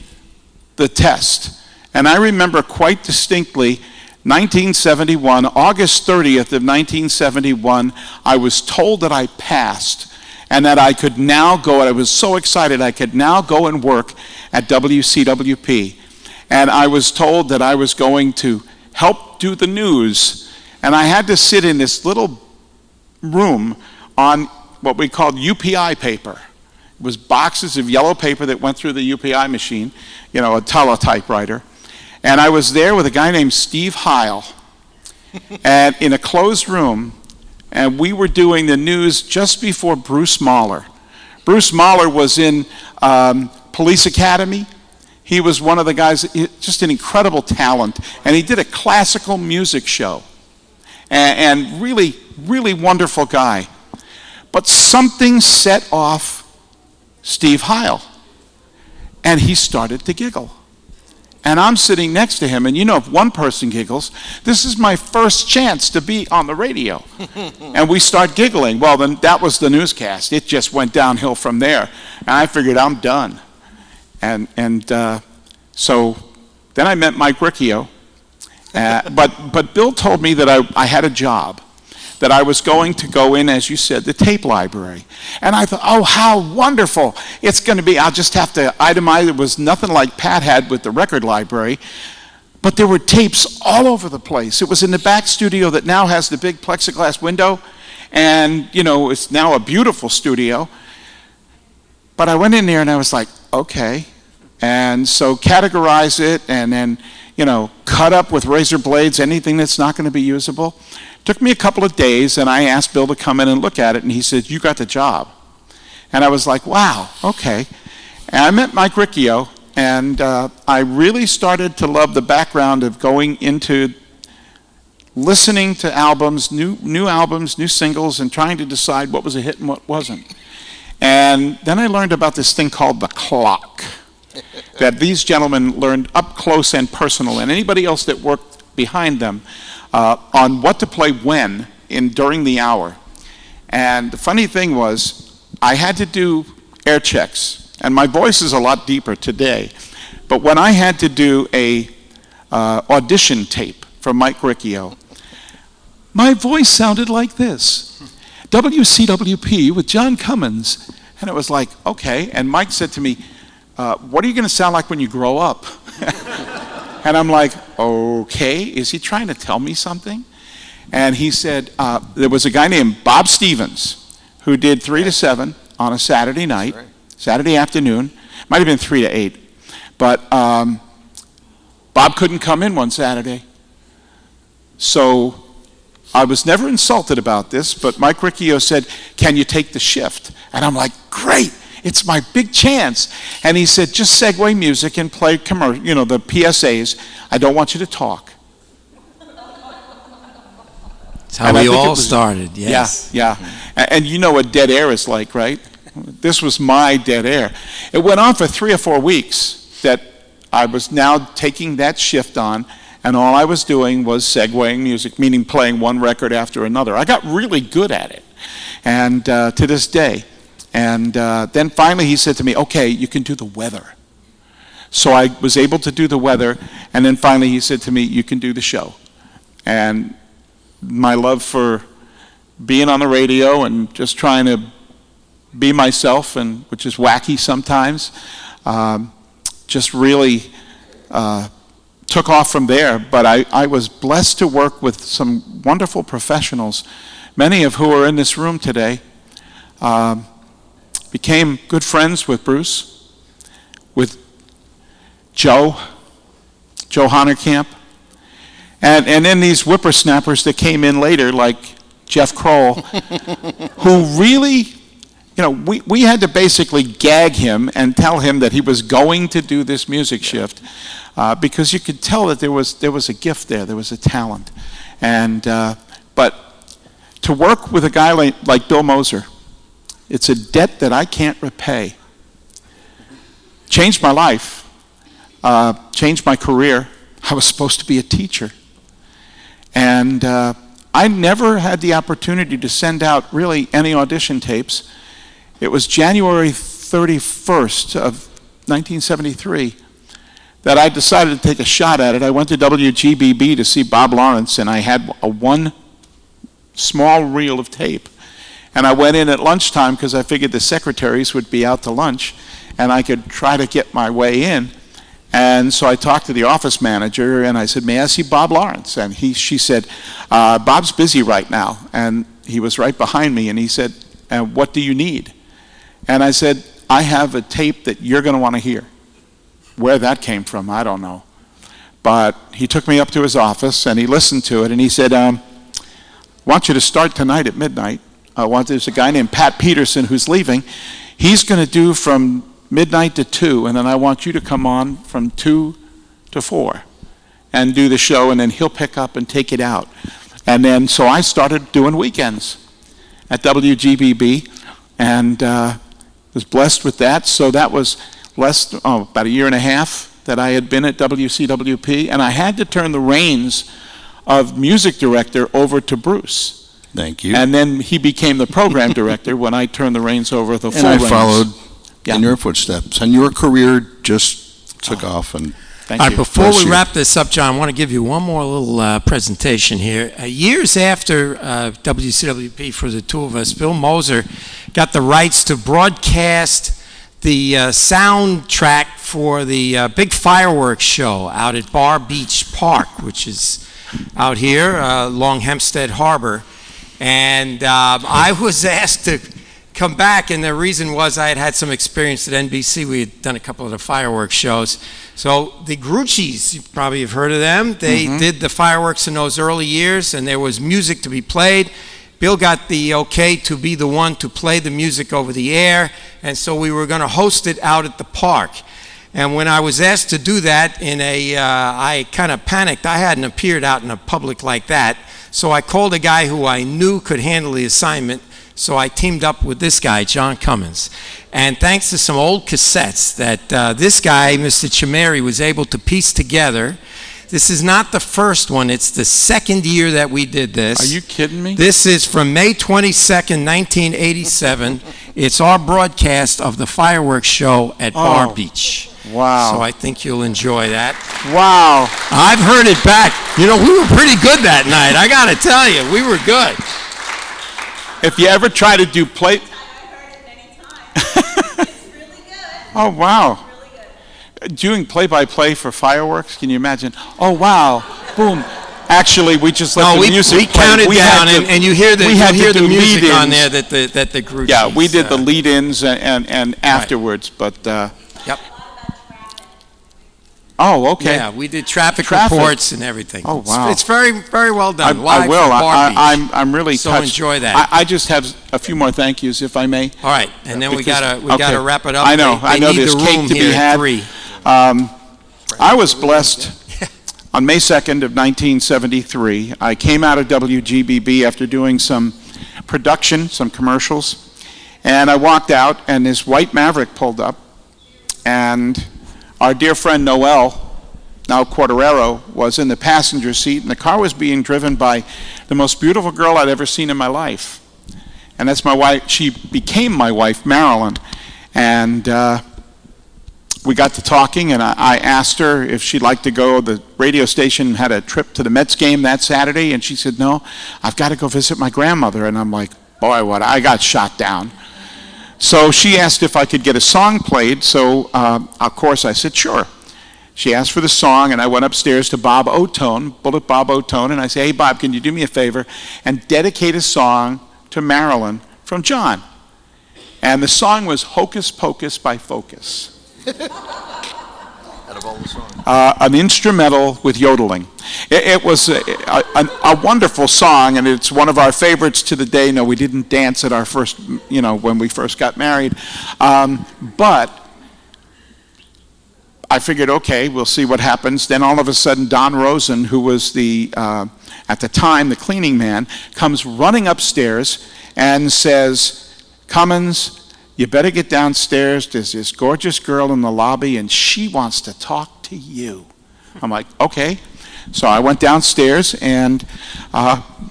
the test. And I remember quite distinctly, 1971, August 30th of 1971, I was told that I passed and that I could now go, and I was so excited, I could now go and work at WCWP. And I was told that I was going to help do the news. And I had to sit in this little room on what we called UPI paper. It was boxes of yellow paper that went through the UPI machine, you know, a teletypewriter. And I was there with a guy named Steve Heil, and in a closed room, and we were doing the news just before Bruce Mahler. Bruce Mahler was in Police Academy. He was one of the guys, just an incredible talent, and he did a classical music show. And really, really wonderful guy. But something set off Steve Heil, and he started to giggle. And I'm sitting next to him, and you know, if one person giggles, this is my first chance to be on the radio. And we start giggling. Well, then that was the newscast. It just went downhill from there. And I figured, I'm done. And so then I met Mike Riccio. But Bill told me that I had a job, that I was going to go in, as you said, the tape library. And I thought, oh, how wonderful. It's going to be, I'll just have to itemize. It was nothing like Pat had with the record library, but there were tapes all over the place. It was in the back studio that now has the big plexiglass window, and, you know, it's now a beautiful studio. But I went in there and I was like, okay. And so categorize it, and then, you know, cut up with razor blades anything that's not going to be usable. Took me a couple of days, and I asked Bill to come in and look at it, and he said, you got the job. And I was like, wow, okay. And I met Mike Riccio, and I really started to love the background of going into listening to albums, new albums, new singles, and trying to decide what was a hit and what wasn't. And then I learned about this thing called the clock, that these gentlemen learned up close and personal, and anybody else that worked behind them, on what to play when during the hour. And the funny thing was, I had to do air checks, and my voice is a lot deeper today. But when I had to do a audition tape for Mike Riccio, my voice sounded like this: WCWP with John Commins. And it was like, okay. And Mike said to me, what are you going to sound like when you grow up? And I'm like, okay, is he trying to tell me something? And he said, there was a guy named Bob Stevens who did 3 to 7 on a Saturday night, Saturday afternoon. Might have been 3 to 8. But Bob couldn't come in one Saturday. So I was never insulted about this, but Mike Riccio said, can you take the shift? And I'm like, great. It's my big chance. And he said, just segue music and play commercial, you know, the PSAs. I don't want you to talk. That's how we all started, yes. Yeah. And you know what dead air is like, right? This was my dead air. It went on for 3 or 4 weeks that I was now taking that shift on, and all I was doing was segueing music, meaning playing one record after another. I got really good at it, and to this day. And then finally he said to me, okay, you can do the weather. So I was able to do the weather, and then finally he said to me, you can do the show. And my love for being on the radio and just trying to be myself, and which is wacky sometimes, just really took off from there, but I was blessed to work with some wonderful professionals, many of who are in this room today. Became good friends with Bruce, with Joe Honerkamp, and then these whippersnappers that came in later, like Jeff Kroll, who really, we had to basically gag him and tell him that he was going to do this music shift, because you could tell that there was a gift there was a talent, but to work with a guy like Bill Moser, it's a debt that I can't repay. Changed my life, changed my career. I was supposed to be a teacher, and I never had the opportunity to send out really any audition tapes. It was January 31st of 1973 that I decided to take a shot at it. I went to WGBB to see Bob Lawrence, and I had one small reel of tape. And I went in at lunchtime because I figured the secretaries would be out to lunch, and I could try to get my way in. And so I talked to the office manager, and I said, "May I see Bob Lawrence?" And she said, "Bob's busy right now." And he was right behind me, and he said, "What do you need?" And I said, "I have a tape that you're going to want to hear." Where that came from, I don't know. But he took me up to his office, and he listened to it, and he said, "I want you to start tonight at midnight. There's a guy named Pat Peterson who's leaving. He's going to do from midnight to 2, and then I want you to come on from 2 to 4 and do the show, and then he'll pick up and take it out." And then, so I started doing weekends at WGBB, and was blessed with that. So that was about a year and a half that I had been at WCWP, and I had to turn the reins of music director over to Bruce. Thank you. And then he became the program director when I turned the reins over the full And I reins. followed in your footsteps, and your career just took off. And all right, before we wrap this up, John, I want to give you one more little presentation here. Years after WCWP, for the two of us, Bill Moser got the rights to broadcast the soundtrack for the big fireworks show out at Bar Beach Park, which is out here along Hempstead Harbor. And I was asked to come back, and the reason was I had some experience at NBC. We had done a couple of the fireworks shows. So the Grucci's, you probably have heard of them. They did the fireworks in those early years, and there was music to be played. Bill got the okay to be the one to play the music over the air, and so we were going to host it out at the park. And when I was asked to do that I kind of panicked. I hadn't appeared out in the public like that. So I called a guy who I knew could handle the assignment. So I teamed up with this guy, John Commins. And thanks to some old cassettes that this guy, Mr. Chimeri, was able to piece together. This is not the first one. It's the second year that we did this. Are you kidding me? This is from May 22nd, 1987. It's our broadcast of the fireworks show at Bar Beach. Wow. So I think you'll enjoy that. Wow. I've heard it back. We were pretty good that night. I got to tell you, we were good. If you ever try to do play... Oh, wow. Doing play-by-play for fireworks, can you imagine? Oh, wow. Boom. Actually, we just let the music we play. counted down, and you hear the music lead-ins. on there that the group. Yeah, we did the lead-ins and afterwards, but... Yep. Oh, okay. Yeah, we did traffic reports and everything. Oh, wow. It's very, very well done. I will. I'm really so touched. Enjoy that. I just have a few more thank yous, if I may. All right, and then we gotta wrap it up. I know. They need There's the cake room to be here at had. 3. I was blessed on May 2nd of 1973. I came out of WGBB after doing some production, some commercials, and I walked out, and this white Maverick pulled up, and our dear friend Noel, now Quartarero, was in the passenger seat, and the car was being driven by the most beautiful girl I'd ever seen in my life. And that's my wife. She became my wife, Marilyn. And we got to talking, and I asked her if she'd like to go. The radio station had a trip to the Mets game that Saturday, and she said, "No, I've got to go visit my grandmother." And I'm like, boy, what? I got shot down. So she asked if I could get a song played, so of course I said sure. she asked for the song, and I went upstairs to Bob Otone, Bullet Bob Otone, and I said, hey, Bob, can you do me a favor and dedicate a song to Marilyn from John? And the song was Hocus Pocus by Focus. Out of all the songs. An instrumental with yodeling. It was a wonderful song, and it's one of our favorites to the day. No, we didn't dance at our first, when we first got married. But I figured, okay, we'll see what happens. Then all of a sudden, Don Rosen, who was at the time, the cleaning man, comes running upstairs and says, Cummins, you better get downstairs. There's this gorgeous girl in the lobby, and she wants to talk to you. I'm like, okay. So I went downstairs, and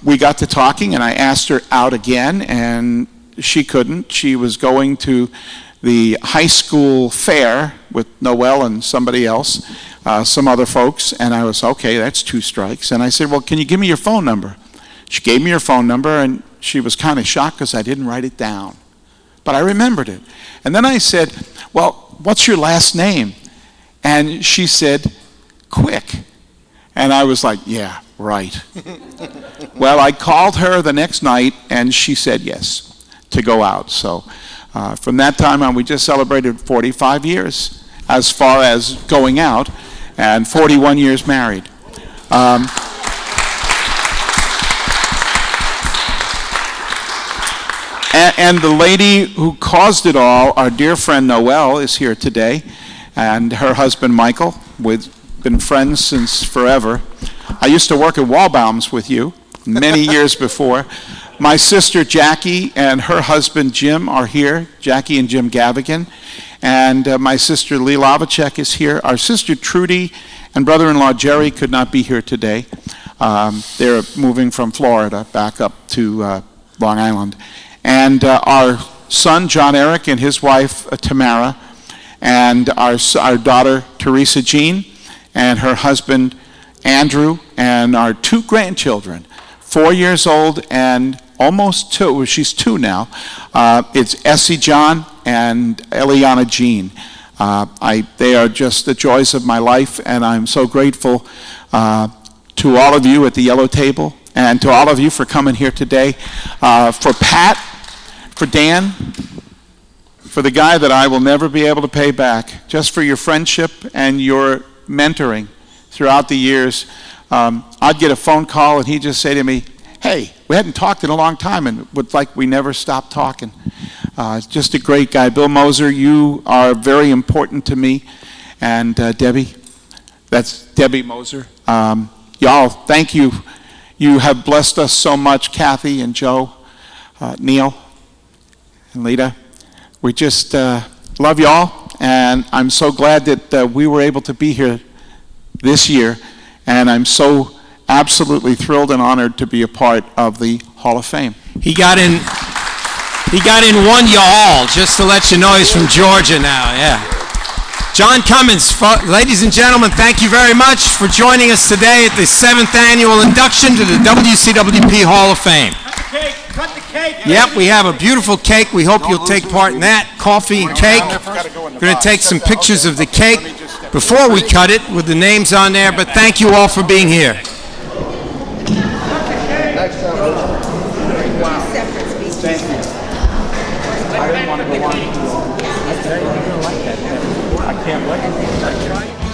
we got to talking, and I asked her out again, and she couldn't. She was going to the high school fair with Noel and somebody else, some other folks, and I was, okay, that's 2 strikes. And I said, well, can you give me your phone number? She gave me her phone number, and she was kind of shocked because I didn't write it down. But I remembered it. And then I said, well, what's your last name? And she said, Quick. And I was like, yeah, right. Well, I called her the next night, and she said yes to go out. So from that time on, we just celebrated 45 years as far as going out, and 41 years married. And the lady who caused it all, our dear friend Noel, is here today, and her husband Michael. We've been friends since forever. I used to work at Walbaum's with you many years before. My sister Jackie and her husband Jim are here, Jackie and Jim Gavigan. And my sister Lee Lavacek is here. Our sister Trudy and brother-in-law Jerry could not be here today. They're moving from Florida back up to Long Island. And our son, John Eric, and his wife, Tamara, and our daughter, Teresa Jean, and her husband, Andrew, and our 2 grandchildren, 4 years old and almost 2. She's 2 now. It's Essie John and Eliana Jean. They are just the joys of my life, and I'm so grateful to all of you at the yellow table, and to all of you for coming here today. For Pat, for Dan, for the guy that I will never be able to pay back, just for your friendship and your mentoring throughout the years. I'd get a phone call and he'd just say to me, hey, we hadn't talked in a long time, and it was like we never stopped talking. Just a great guy. Bill Moser, you are very important to me. And Debbie, that's Debbie Moser. Y'all, thank you. You have blessed us so much, Kathy and Joe, Neil, and Lita. We just love y'all, and I'm so glad that we were able to be here this year, and I'm so absolutely thrilled and honored to be a part of the Hall of Fame. He got in 1 y'all, just to let you know he's from Georgia now, yeah. John Commins, ladies and gentlemen, thank you very much for joining us today at the 7th annual induction to the WCWP Hall of Fame. Cut the cake. Yep, we have a beautiful cake. We hope you'll take part in that. Coffee and cake. We're going to take some pictures of the cake before we cut it with the names on there, but thank you all for being here. Thank you. I didn't want to go on. I can't wait.